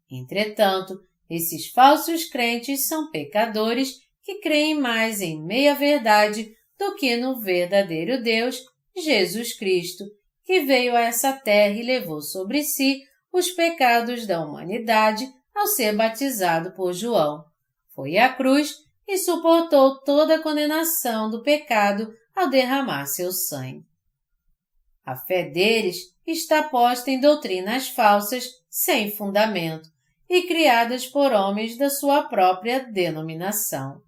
Entretanto, Esses falsos crentes são pecadores que creem mais em meia-verdade do que no verdadeiro Deus, Jesus Cristo, que veio a essa terra e levou sobre si os pecados da humanidade ao ser batizado por João. Foi à cruz e suportou toda a condenação do pecado ao derramar seu sangue. A fé deles está posta em doutrinas falsas, sem fundamento, e criadas por homens da sua própria denominação.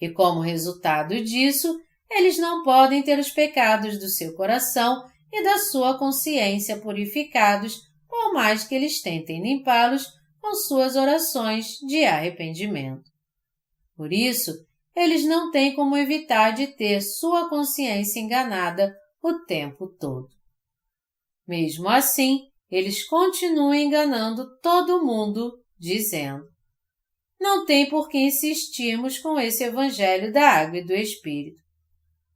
E como resultado disso, eles não podem ter os pecados do seu coração e da sua consciência purificados, por mais que eles tentem limpá-los com suas orações de arrependimento. Por isso, eles não têm como evitar de ter sua consciência enganada o tempo todo. Mesmo assim, eles continuam enganando todo mundo, dizendo: não tem por que insistirmos com esse evangelho da água e do Espírito.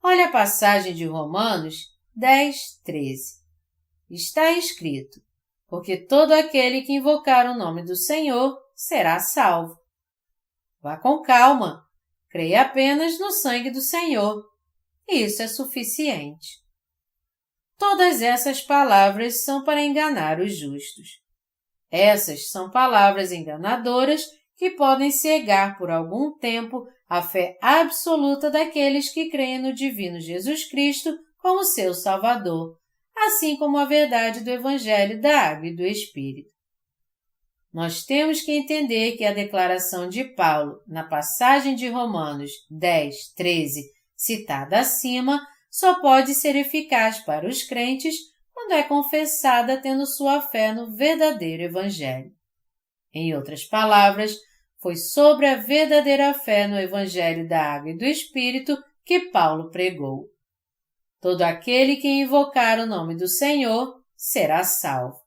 Olha a passagem de Romanos 10:13. Está escrito: porque todo aquele que invocar o nome do Senhor será salvo. Vá com calma, creia apenas no sangue do Senhor. Isso é suficiente. Todas essas palavras são para enganar os justos. Essas são palavras enganadoras que podem cegar por algum tempo a fé absoluta daqueles que creem no divino Jesus Cristo como seu Salvador, assim como a verdade do Evangelho da Água e do Espírito. Nós temos que entender que a declaração de Paulo, na passagem de Romanos 10:13, citada acima, só pode ser eficaz para os crentes quando é confessada tendo sua fé no verdadeiro Evangelho. Em outras palavras, foi sobre a verdadeira fé no Evangelho da Água e do Espírito que Paulo pregou. Todo aquele que invocar o nome do Senhor será salvo.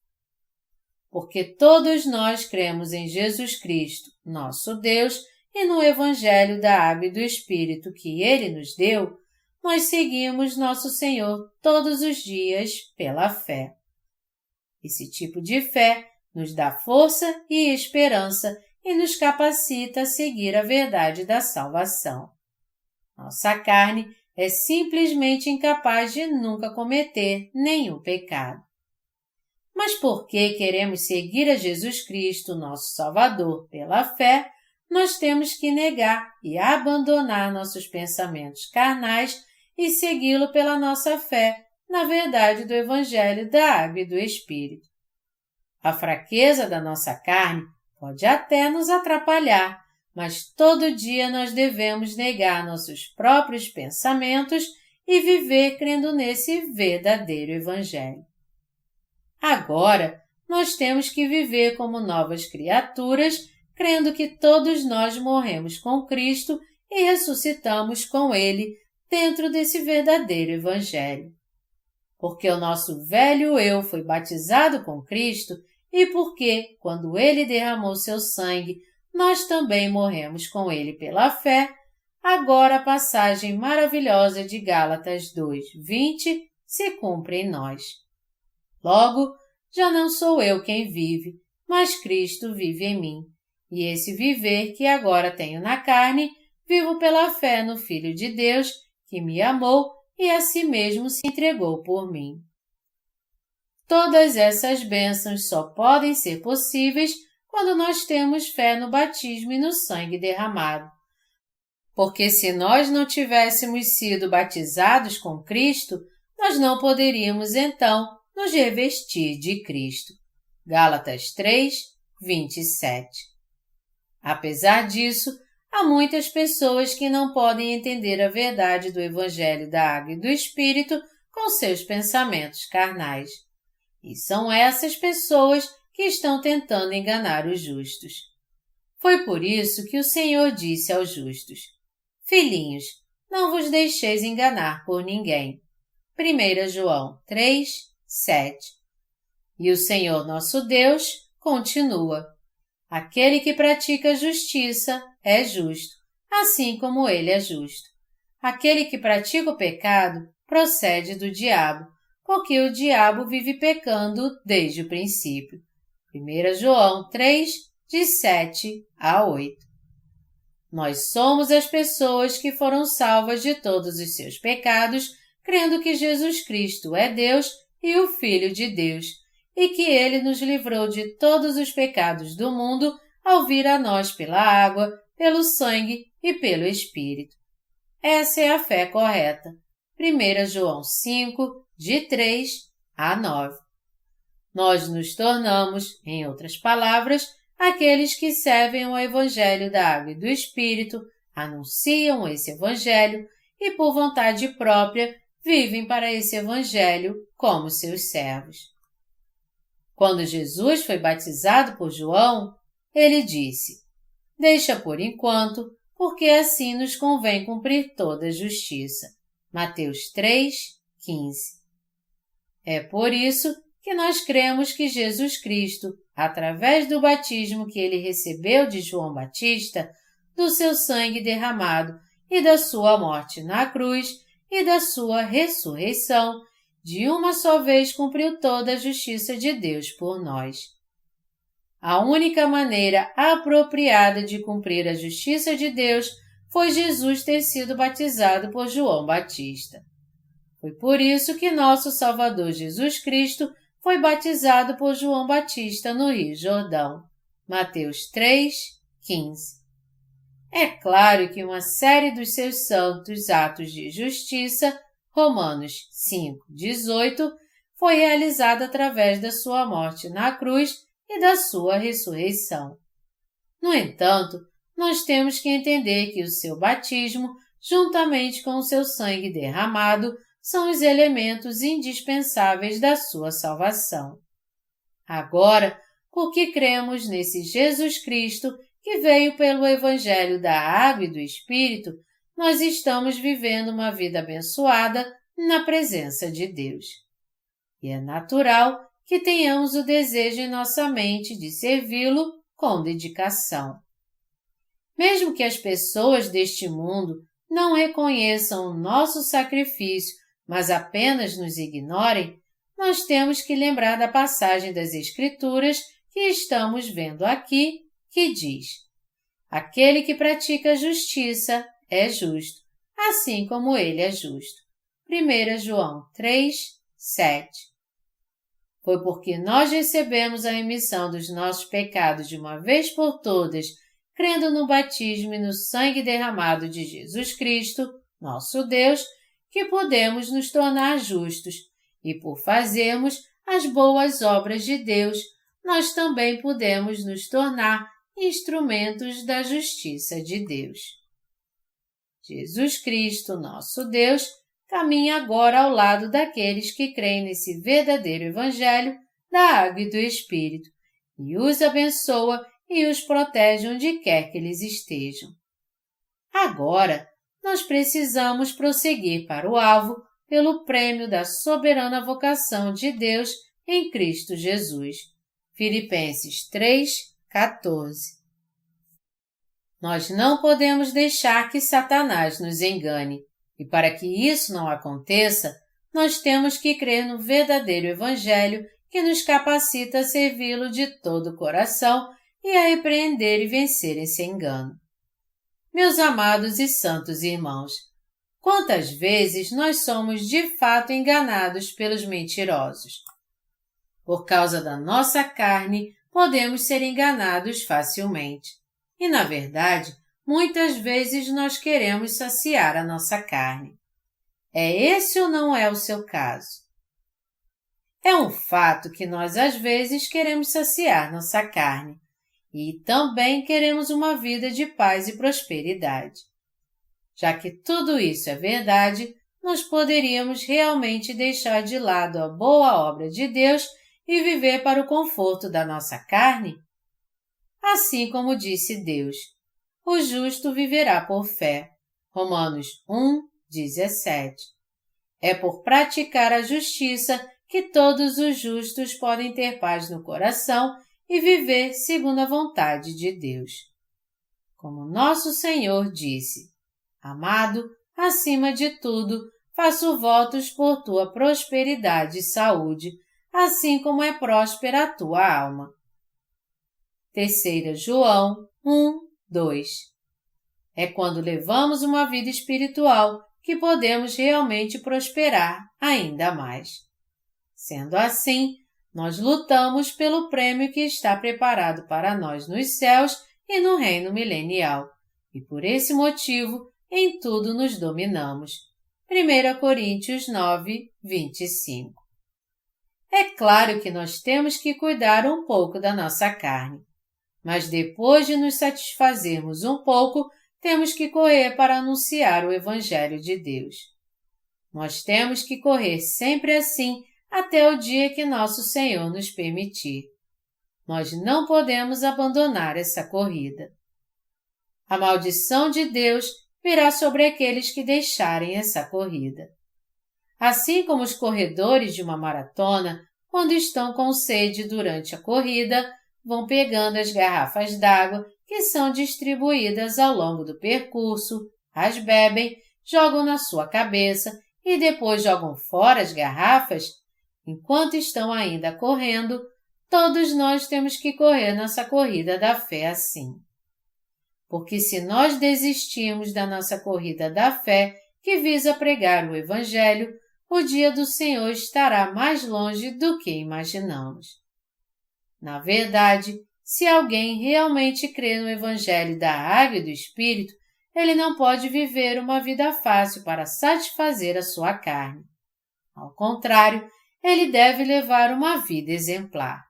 Porque todos nós cremos em Jesus Cristo, nosso Deus, e no Evangelho da Água e do Espírito que Ele nos deu, nós seguimos nosso Senhor todos os dias pela fé. Esse tipo de fé nos dá força e esperança e nos capacita a seguir a verdade da salvação. Nossa carne é simplesmente incapaz de nunca cometer nenhum pecado. Mas porque queremos seguir a Jesus Cristo, nosso Salvador, pela fé, nós temos que negar e abandonar nossos pensamentos carnais e segui-lo pela nossa fé na verdade do Evangelho da Água e do Espírito. A fraqueza da nossa carne pode até nos atrapalhar, mas todo dia nós devemos negar nossos próprios pensamentos e viver crendo nesse verdadeiro Evangelho. Agora, nós temos que viver como novas criaturas, crendo que todos nós morremos com Cristo e ressuscitamos com Ele dentro desse verdadeiro Evangelho. Porque o nosso velho eu foi batizado com Cristo e porque, quando Ele derramou seu sangue, nós também morremos com Ele pela fé, agora a passagem maravilhosa de Gálatas 2:20 se cumpre em nós. Logo, já não sou eu quem vive, mas Cristo vive em mim. E esse viver que agora tenho na carne, vivo pela fé no Filho de Deus, que me amou e a si mesmo se entregou por mim. Todas essas bênçãos só podem ser possíveis quando nós temos fé no batismo e no sangue derramado. Porque se nós não tivéssemos sido batizados com Cristo, nós não poderíamos então nos revestir de Cristo. Gálatas 3:27. Apesar disso, há muitas pessoas que não podem entender a verdade do Evangelho da Água e do Espírito com seus pensamentos carnais. E são essas pessoas que estão tentando enganar os justos. Foi por isso que o Senhor disse aos justos: Filhinhos, não vos deixeis enganar por ninguém. 1 João 3:7. E o Senhor nosso Deus continua: Aquele que pratica a justiça é justo, assim como ele é justo. Aquele que pratica o pecado procede do diabo, porque o diabo vive pecando desde o princípio. 1 João 3, de 7 a 8. Nós somos as pessoas que foram salvas de todos os seus pecados, crendo que Jesus Cristo é Deus e o Filho de Deus, e que Ele nos livrou de todos os pecados do mundo ao vir a nós pela água, pelo sangue e pelo Espírito. Essa é a fé correta. 1 João 5, de 3 a 9. Nós nos tornamos, em outras palavras, aqueles que servem o Evangelho da Água e do Espírito, anunciam esse Evangelho e, por vontade própria, vivem para esse Evangelho como seus servos. Quando Jesus foi batizado por João, ele disse: "Deixa por enquanto, porque assim nos convém cumprir toda a justiça." Mateus 3, 15. É por isso que nós cremos que Jesus Cristo, através do batismo que ele recebeu de João Batista, do seu sangue derramado e da sua morte na cruz e da sua ressurreição, de uma só vez cumpriu toda a justiça de Deus por nós. A única maneira apropriada de cumprir a justiça de Deus foi Jesus ter sido batizado por João Batista. Foi por isso que nosso Salvador Jesus Cristo foi batizado por João Batista no Rio Jordão. Mateus 3, 15. É claro que uma série dos seus santos atos de justiça, Romanos 5, 18, foi realizada através da sua morte na cruz e da sua ressurreição. No entanto, nós temos que entender que o seu batismo, juntamente com o seu sangue derramado, são os elementos indispensáveis da sua salvação. Agora, porque cremos nesse Jesus Cristo que veio pelo Evangelho da Água e do Espírito, nós estamos vivendo uma vida abençoada na presença de Deus. E é natural que tenhamos o desejo em nossa mente de servi-lo com dedicação. Mesmo que as pessoas deste mundo não reconheçam o nosso sacrifício, mas apenas nos ignorem, nós temos que lembrar da passagem das Escrituras que estamos vendo aqui, que diz: "Aquele que pratica a justiça é justo, assim como ele é justo." 1 João 3, 7. Foi porque nós recebemos a remissão dos nossos pecados de uma vez por todas, crendo no batismo e no sangue derramado de Jesus Cristo, nosso Deus, que podemos nos tornar justos, e por fazermos as boas obras de Deus, nós também podemos nos tornar instrumentos da justiça de Deus. Jesus Cristo, nosso Deus, caminha agora ao lado daqueles que creem nesse verdadeiro Evangelho da Água e do Espírito, e os abençoa e os protege onde quer que eles estejam. Agora, nós precisamos prosseguir para o alvo pelo prêmio da soberana vocação de Deus em Cristo Jesus. Filipenses 3, 14. Nós não podemos deixar que Satanás nos engane, e para que isso não aconteça, nós temos que crer no verdadeiro Evangelho que nos capacita a servi-lo de todo o coração e a repreender e vencer esse engano. Meus amados e santos irmãos, quantas vezes nós somos de fato enganados pelos mentirosos? Por causa da nossa carne, podemos ser enganados facilmente. E, na verdade, muitas vezes nós queremos saciar a nossa carne. É esse ou não é o seu caso? É um fato que nós às vezes queremos saciar nossa carne. E também queremos uma vida de paz e prosperidade. Já que tudo isso é verdade, nós poderíamos realmente deixar de lado a boa obra de Deus e viver para o conforto da nossa carne? Assim como disse Deus, o justo viverá por fé. Romanos 1, 17. É por praticar a justiça que todos os justos podem ter paz no coração e viver segundo a vontade de Deus. Como nosso Senhor disse: "Amado, acima de tudo, faço votos por tua prosperidade e saúde, assim como é próspera a tua alma." 3 João 1, 2. É quando levamos uma vida espiritual que podemos realmente prosperar ainda mais. Sendo assim, nós lutamos pelo prêmio que está preparado para nós nos céus e no reino milenial, e por esse motivo, em tudo nos dominamos. 1 Coríntios 9, 25. É claro que nós temos que cuidar um pouco da nossa carne, mas depois de nos satisfazermos um pouco, temos que correr para anunciar o Evangelho de Deus. Nós temos que correr sempre assim até o dia que nosso Senhor nos permitir. Nós não podemos abandonar essa corrida. A maldição de Deus virá sobre aqueles que deixarem essa corrida. Assim como os corredores de uma maratona, quando estão com sede durante a corrida, vão pegando as garrafas d'água que são distribuídas ao longo do percurso, as bebem, jogam na sua cabeça e depois jogam fora as garrafas, enquanto estão ainda correndo, todos nós temos que correr nossa corrida da fé assim. Porque se nós desistirmos da nossa corrida da fé, que visa pregar o Evangelho, o dia do Senhor estará mais longe do que imaginamos. Na verdade, se alguém realmente crê no Evangelho da Água e do Espírito, ele não pode viver uma vida fácil para satisfazer a sua carne. Ao contrário, ele deve levar uma vida exemplar.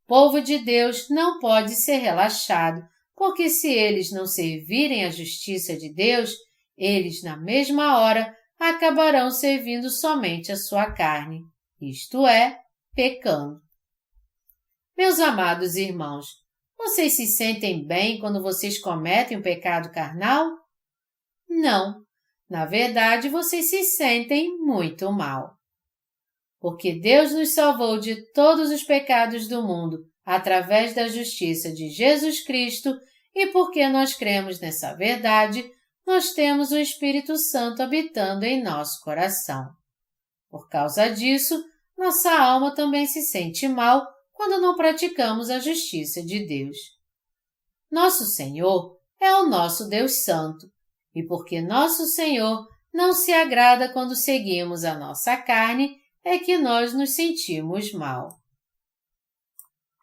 O povo de Deus não pode ser relaxado, porque se eles não servirem à justiça de Deus, eles, na mesma hora, acabarão servindo somente a sua carne, isto é, pecando. Meus amados irmãos, vocês se sentem bem quando vocês cometem um pecado carnal? Não. Na verdade, vocês se sentem muito mal. Porque Deus nos salvou de todos os pecados do mundo através da justiça de Jesus Cristo e porque nós cremos nessa verdade, nós temos o Espírito Santo habitando em nosso coração. Por causa disso, nossa alma também se sente mal quando não praticamos a justiça de Deus. Nosso Senhor é o nosso Deus Santo, e porque nosso Senhor não se agrada quando seguimos a nossa carne, é que nós nos sentimos mal.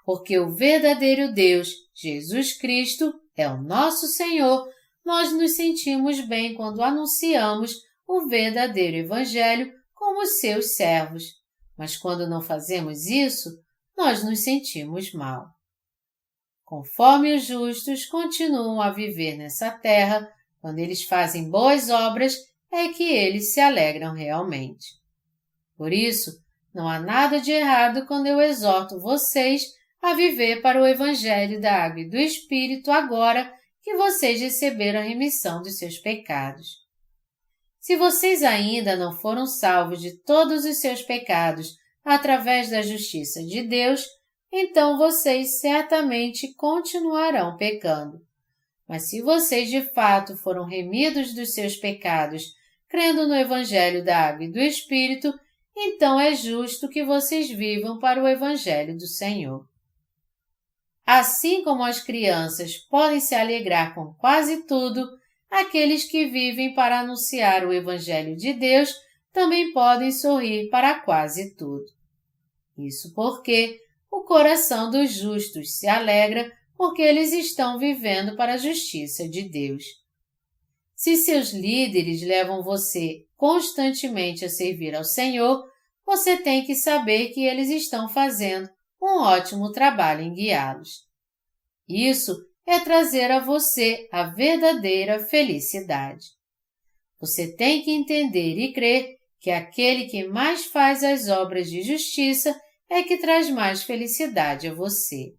Porque o verdadeiro Deus, Jesus Cristo, é o nosso Senhor, nós nos sentimos bem quando anunciamos o verdadeiro Evangelho como seus servos, mas quando não fazemos isso, nós nos sentimos mal. Conforme os justos continuam a viver nessa terra, quando eles fazem boas obras, é que eles se alegram realmente. Por isso, não há nada de errado quando eu exorto vocês a viver para o Evangelho da Água e do Espírito agora que vocês receberam a remissão dos seus pecados. Se vocês ainda não foram salvos de todos os seus pecados através da justiça de Deus, então vocês certamente continuarão pecando. Mas se vocês de fato foram remidos dos seus pecados, crendo no Evangelho da Água e do Espírito, então é justo que vocês vivam para o Evangelho do Senhor. Assim como as crianças podem se alegrar com quase tudo, aqueles que vivem para anunciar o Evangelho de Deus também podem sorrir para quase tudo. Isso porque o coração dos justos se alegra porque eles estão vivendo para a justiça de Deus. Se seus líderes levam você constantemente a servir ao Senhor, você tem que saber que eles estão fazendo um ótimo trabalho em guiá-los. Isso é trazer a você a verdadeira felicidade. Você tem que entender e crer que aquele que mais faz as obras de justiça é que traz mais felicidade a você.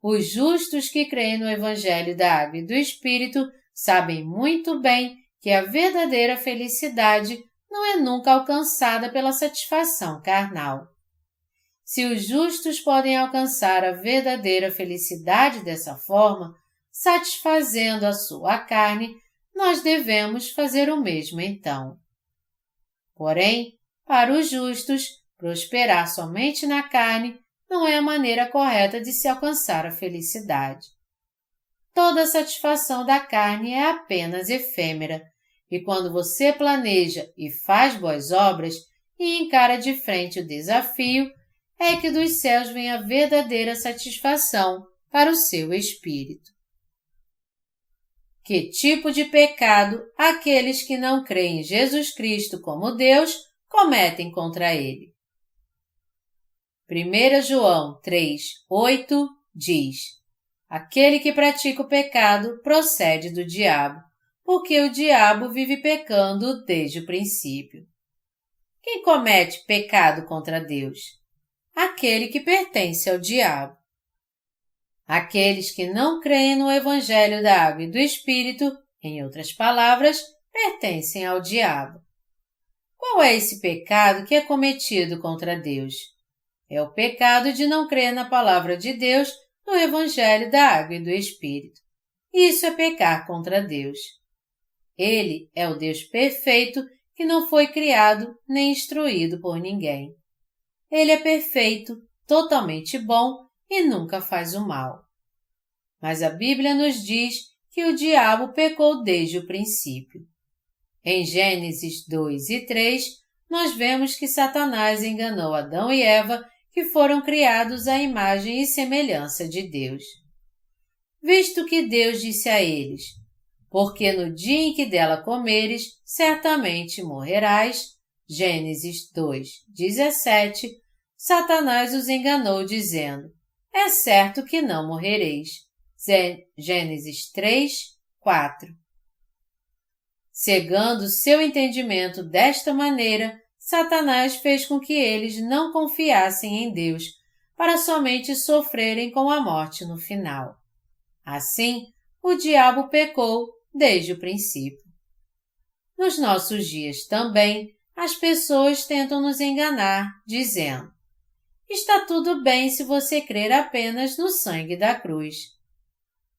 Os justos que creem no Evangelho da Água e do Espírito sabem muito bem que a verdadeira felicidade não é nunca alcançada pela satisfação carnal. Se os justos podem alcançar a verdadeira felicidade dessa forma, satisfazendo a sua carne, nós devemos fazer o mesmo então. Porém, para os justos, prosperar somente na carne não é a maneira correta de se alcançar a felicidade. Toda satisfação da carne é apenas efêmera, e quando você planeja e faz boas obras e encara de frente o desafio, é que dos céus vem a verdadeira satisfação para o seu espírito. Que tipo de pecado aqueles que não creem em Jesus Cristo como Deus cometem contra Ele? 1 João 3:8 diz: Aquele que pratica o pecado procede do diabo, porque o diabo vive pecando desde o princípio. Quem comete pecado contra Deus? Aquele que pertence ao diabo. Aqueles que não creem no Evangelho da Água e do Espírito, em outras palavras, pertencem ao diabo. Qual é esse pecado que é cometido contra Deus? É o pecado de não crer na palavra de Deus, no Evangelho da Água e do Espírito. Isso é pecar contra Deus. Ele é o Deus perfeito que não foi criado nem instruído por ninguém. Ele é perfeito, totalmente bom e nunca faz o mal. Mas a Bíblia nos diz que o diabo pecou desde o princípio. Em Gênesis 2 e 3, nós vemos que Satanás enganou Adão e Eva, que foram criados à imagem e semelhança de Deus. Visto que Deus disse a eles: porque no dia em que dela comeres, certamente morrerás, Gênesis 2:17, Satanás os enganou dizendo: é certo que não morrereis. Gênesis 3:4. Cegando seu entendimento desta maneira, Satanás fez com que eles não confiassem em Deus, para somente sofrerem com a morte no final. Assim, o diabo pecou desde o princípio. Nos nossos dias também, as pessoas tentam nos enganar, dizendo: está tudo bem se você crer apenas no sangue da cruz.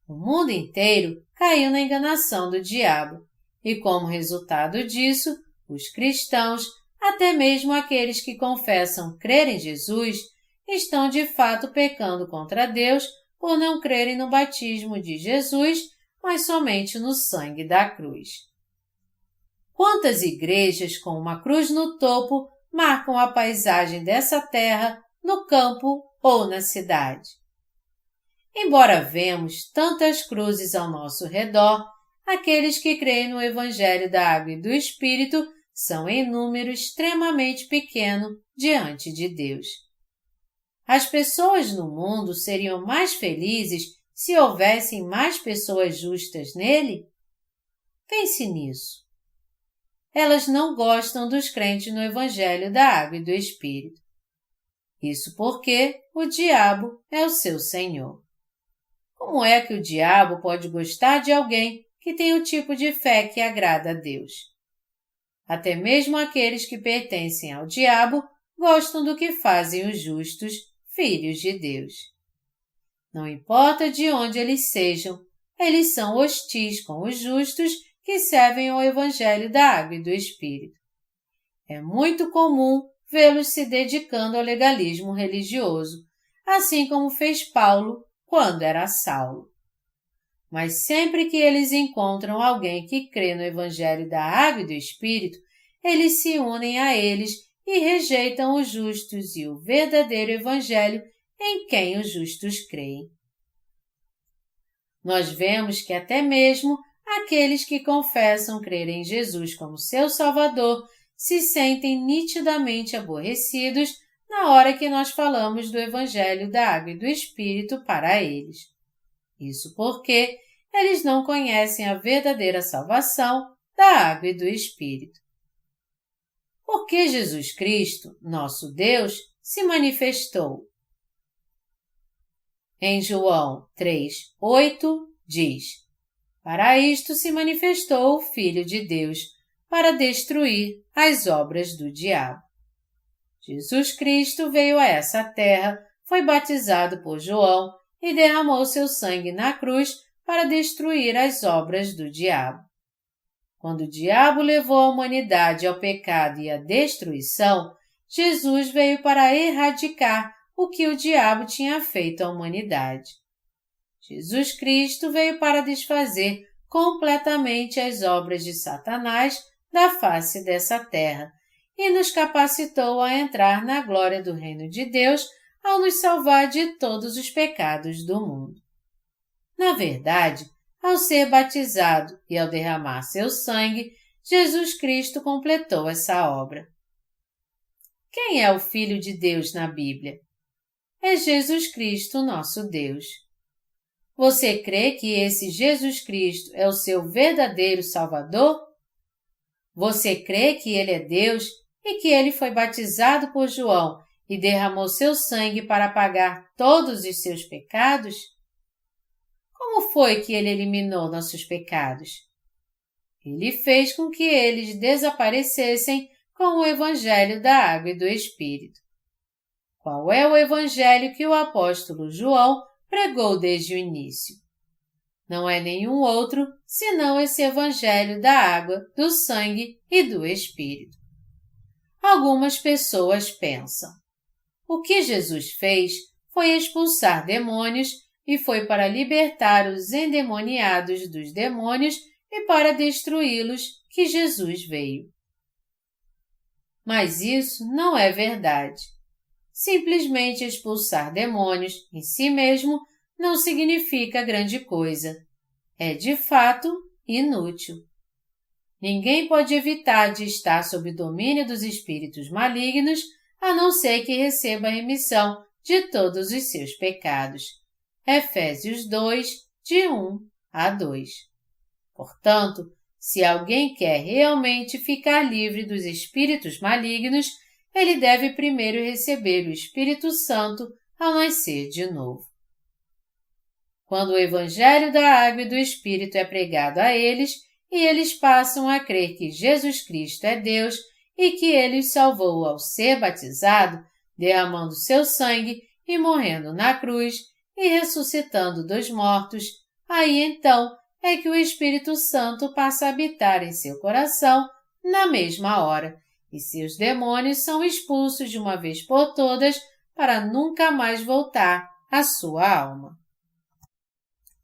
O mundo inteiro caiu na enganação do diabo, e como resultado disso, os cristãos, até mesmo aqueles que confessam crer em Jesus, estão de fato pecando contra Deus por não crerem no batismo de Jesus, mas somente no sangue da cruz. Quantas igrejas com uma cruz no topo marcam a paisagem dessa terra, no campo ou na cidade? Embora vemos tantas cruzes ao nosso redor, aqueles que creem no Evangelho da Água e do Espírito são em número extremamente pequeno diante de Deus. As pessoas no mundo seriam mais felizes se houvessem mais pessoas justas nele? Pense nisso. Elas não gostam dos crentes no Evangelho da Água e do Espírito. Isso porque o diabo é o seu senhor. Como é que o diabo pode gostar de alguém que tem o tipo de fé que agrada a Deus? Até mesmo aqueles que pertencem ao diabo gostam do que fazem os justos, filhos de Deus. Não importa de onde eles sejam, eles são hostis com os justos que servem ao Evangelho da Água e do Espírito. É muito comum vê-los se dedicando ao legalismo religioso, assim como fez Paulo quando era Saulo. Mas sempre que eles encontram alguém que crê no Evangelho da Água e do Espírito, eles se unem a eles e rejeitam os justos e o verdadeiro Evangelho em quem os justos creem. Nós vemos que até mesmo aqueles que confessam crer em Jesus como seu Salvador se sentem nitidamente aborrecidos na hora que nós falamos do Evangelho da Água e do Espírito para eles. Isso porque eles não conhecem a verdadeira salvação da água e do Espírito. Porque Jesus Cristo, nosso Deus, se manifestou. Em João 3:8 diz: para isto se manifestou o Filho de Deus, para destruir as obras do diabo. Jesus Cristo veio a essa terra, foi batizado por João e derramou seu sangue na cruz para destruir as obras do diabo. Quando o diabo levou a humanidade ao pecado e à destruição, Jesus veio para erradicar o que o diabo tinha feito à humanidade. Jesus Cristo veio para desfazer completamente as obras de Satanás da face dessa terra e nos capacitou a entrar na glória do reino de Deus ao nos salvar de todos os pecados do mundo. Na verdade, ao ser batizado e ao derramar seu sangue, Jesus Cristo completou essa obra. Quem é o Filho de Deus na Bíblia? É Jesus Cristo, nosso Deus. Você crê que esse Jesus Cristo é o seu verdadeiro Salvador? Você crê que Ele é Deus e que Ele foi batizado por João e derramou seu sangue para pagar todos os seus pecados? Como foi que Ele eliminou nossos pecados? Ele fez com que eles desaparecessem com o Evangelho da Água e do Espírito. Qual é o Evangelho que o apóstolo João pregou desde o início? Não é nenhum outro senão esse Evangelho da Água, do Sangue e do Espírito. Algumas pessoas pensam: o que Jesus fez foi expulsar demônios e foi para libertar os endemoniados dos demônios e para destruí-los que Jesus veio. Mas isso não é verdade. Simplesmente expulsar demônios em si mesmo não significa grande coisa. É, de fato, inútil. Ninguém pode evitar de estar sob o domínio dos espíritos malignos, a não ser que receba a remissão de todos os seus pecados. Efésios 2, de 1 a 2. Portanto, se alguém quer realmente ficar livre dos espíritos malignos, ele deve primeiro receber o Espírito Santo ao nascer de novo. Quando o Evangelho da Água e do Espírito é pregado a eles, e eles passam a crer que Jesus Cristo é Deus e que Ele os salvou ao ser batizado, derramando seu sangue e morrendo na cruz e ressuscitando dos mortos, aí então é que o Espírito Santo passa a habitar em seu coração na mesma hora, e seus demônios são expulsos de uma vez por todas para nunca mais voltar à sua alma.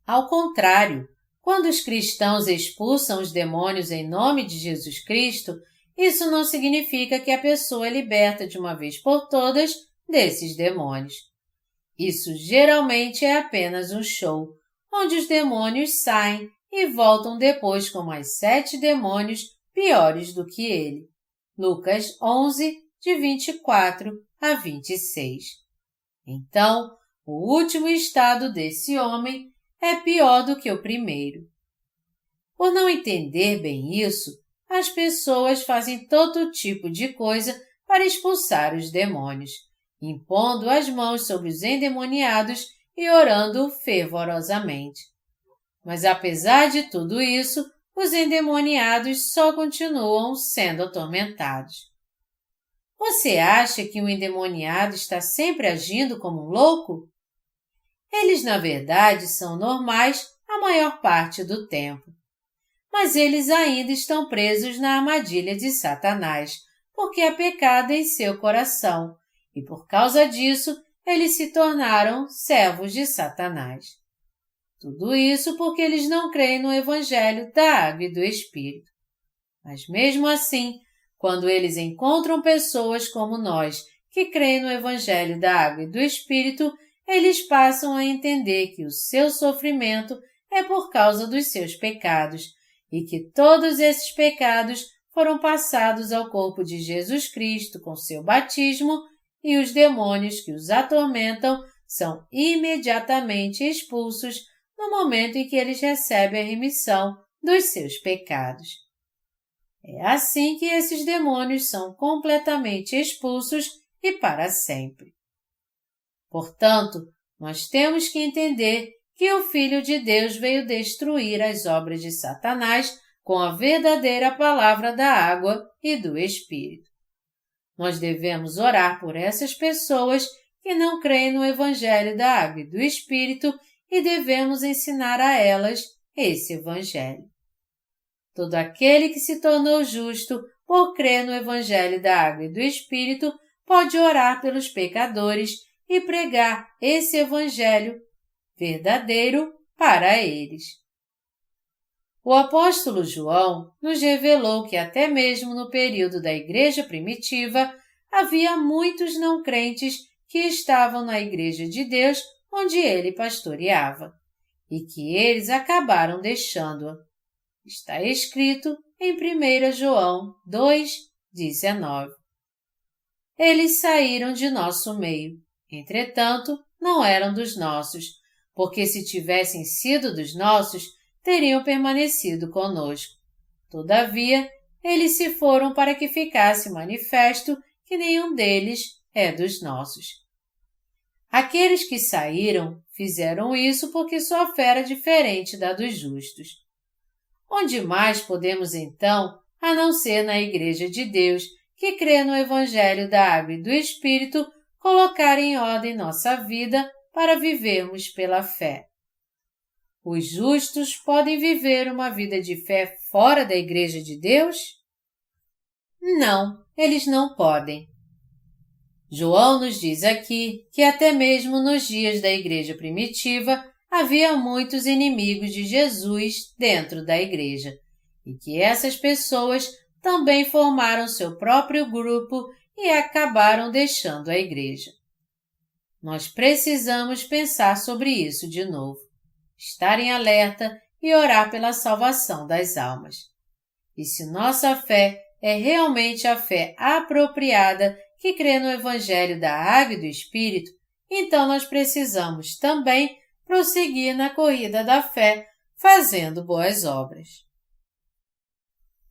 Ao contrário, quando os cristãos expulsam os demônios em nome de Jesus Cristo, isso não significa que a pessoa é liberta de uma vez por todas desses demônios. Isso geralmente é apenas um show, onde os demônios saem e voltam depois com mais 7 demônios piores do que ele. Lucas 11, de 24 a 26. Então, o último estado desse homem é pior do que o primeiro. Por não entender bem isso, as pessoas fazem todo tipo de coisa para expulsar os demônios, impondo as mãos sobre os endemoniados e orando fervorosamente. Mas apesar de tudo isso, os endemoniados só continuam sendo atormentados. Você acha que um endemoniado está sempre agindo como um louco? Eles, na verdade, são normais a maior parte do tempo. Mas eles ainda estão presos na armadilha de Satanás, porque há pecado em seu coração, e por causa disso, eles se tornaram servos de Satanás. Tudo isso porque eles não creem no Evangelho da Água e do Espírito. Mas mesmo assim, quando eles encontram pessoas como nós, que creem no Evangelho da Água e do Espírito, eles passam a entender que o seu sofrimento é por causa dos seus pecados e que todos esses pecados foram passados ao corpo de Jesus Cristo com seu batismo e os demônios que os atormentam são imediatamente expulsos no momento em que eles recebem a remissão dos seus pecados. É assim que esses demônios são completamente expulsos e para sempre. Portanto, nós temos que entender que o Filho de Deus veio destruir as obras de Satanás com a verdadeira palavra da água e do Espírito. Nós devemos orar por essas pessoas que não creem no Evangelho da Água e do Espírito e devemos ensinar a elas esse Evangelho. Todo aquele que se tornou justo por crer no Evangelho da Água e do Espírito pode orar pelos pecadores e pregar esse Evangelho verdadeiro para eles. O apóstolo João nos revelou que até mesmo no período da igreja primitiva havia muitos não crentes que estavam na igreja de Deus onde ele pastoreava, e que eles acabaram deixando-a. Está escrito em 1 João 2:19. Eles saíram de nosso meio, entretanto, não eram dos nossos, porque se tivessem sido dos nossos, teriam permanecido conosco. Todavia, eles se foram para que ficasse manifesto que nenhum deles é dos nossos. Aqueles que saíram fizeram isso porque sua fé era diferente da dos justos. Onde mais podemos então, a não ser na Igreja de Deus, que crê no Evangelho da Água e do Espírito, colocar em ordem nossa vida para vivermos pela fé? Os justos podem viver uma vida de fé fora da Igreja de Deus? Não, eles não podem. João nos diz aqui que até mesmo nos dias da Igreja primitiva havia muitos inimigos de Jesus dentro da Igreja, e que essas pessoas também formaram seu próprio grupo e acabaram deixando a Igreja. Nós precisamos pensar sobre isso de novo, estar em alerta e orar pela salvação das almas. E se nossa fé é realmente a fé apropriada que crê no Evangelho da Água e do Espírito, então nós precisamos também prosseguir na corrida da fé, fazendo boas obras.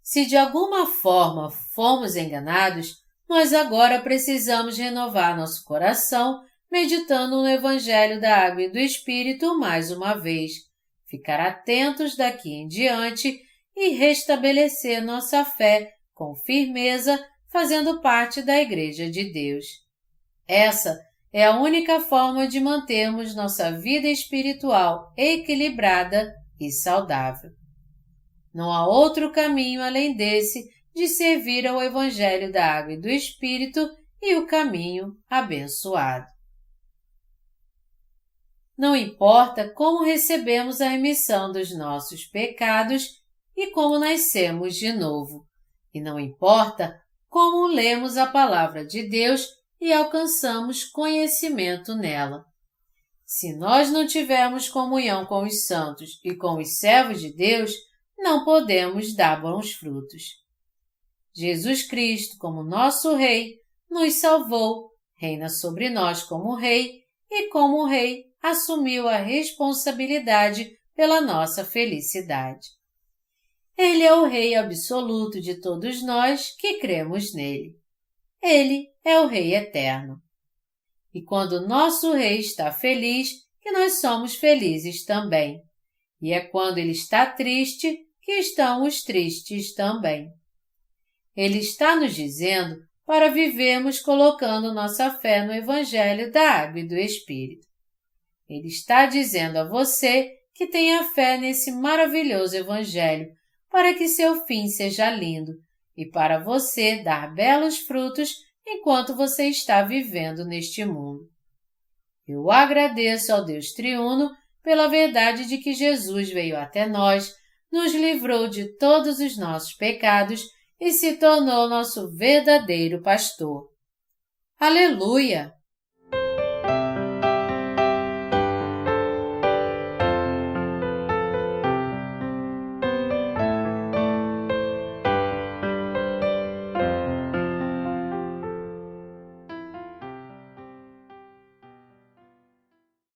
Se de alguma forma fomos enganados, nós agora precisamos renovar nosso coração meditando no Evangelho da Água e do Espírito mais uma vez, ficar atentos daqui em diante e restabelecer nossa fé com firmeza, fazendo parte da Igreja de Deus. Essa é a única forma de mantermos nossa vida espiritual equilibrada e saudável. Não há outro caminho além desse de servir ao Evangelho da Água e do Espírito e o caminho abençoado. Não importa como recebemos a remissão dos nossos pecados e como nascemos de novo, e não importa como lemos a Palavra de Deus e alcançamos conhecimento nela. Se nós não tivermos comunhão com os santos e com os servos de Deus, não podemos dar bons frutos. Jesus Cristo, como nosso Rei, nos salvou, reina sobre nós como Rei e, como Rei, assumiu a responsabilidade pela nossa felicidade. Ele é o Rei absoluto de todos nós que cremos nele. Ele é o Rei eterno. E quando nosso Rei está feliz, que nós somos felizes também. E é quando ele está triste, que estão os tristes também. Ele está nos dizendo para vivermos colocando nossa fé no Evangelho da Água e do Espírito. Ele está dizendo a você que tenha fé nesse maravilhoso Evangelho, para que seu fim seja lindo e para você dar belos frutos enquanto você está vivendo neste mundo. Eu agradeço ao Deus Triuno pela verdade de que Jesus veio até nós, nos livrou de todos os nossos pecados e se tornou nosso verdadeiro pastor. Aleluia!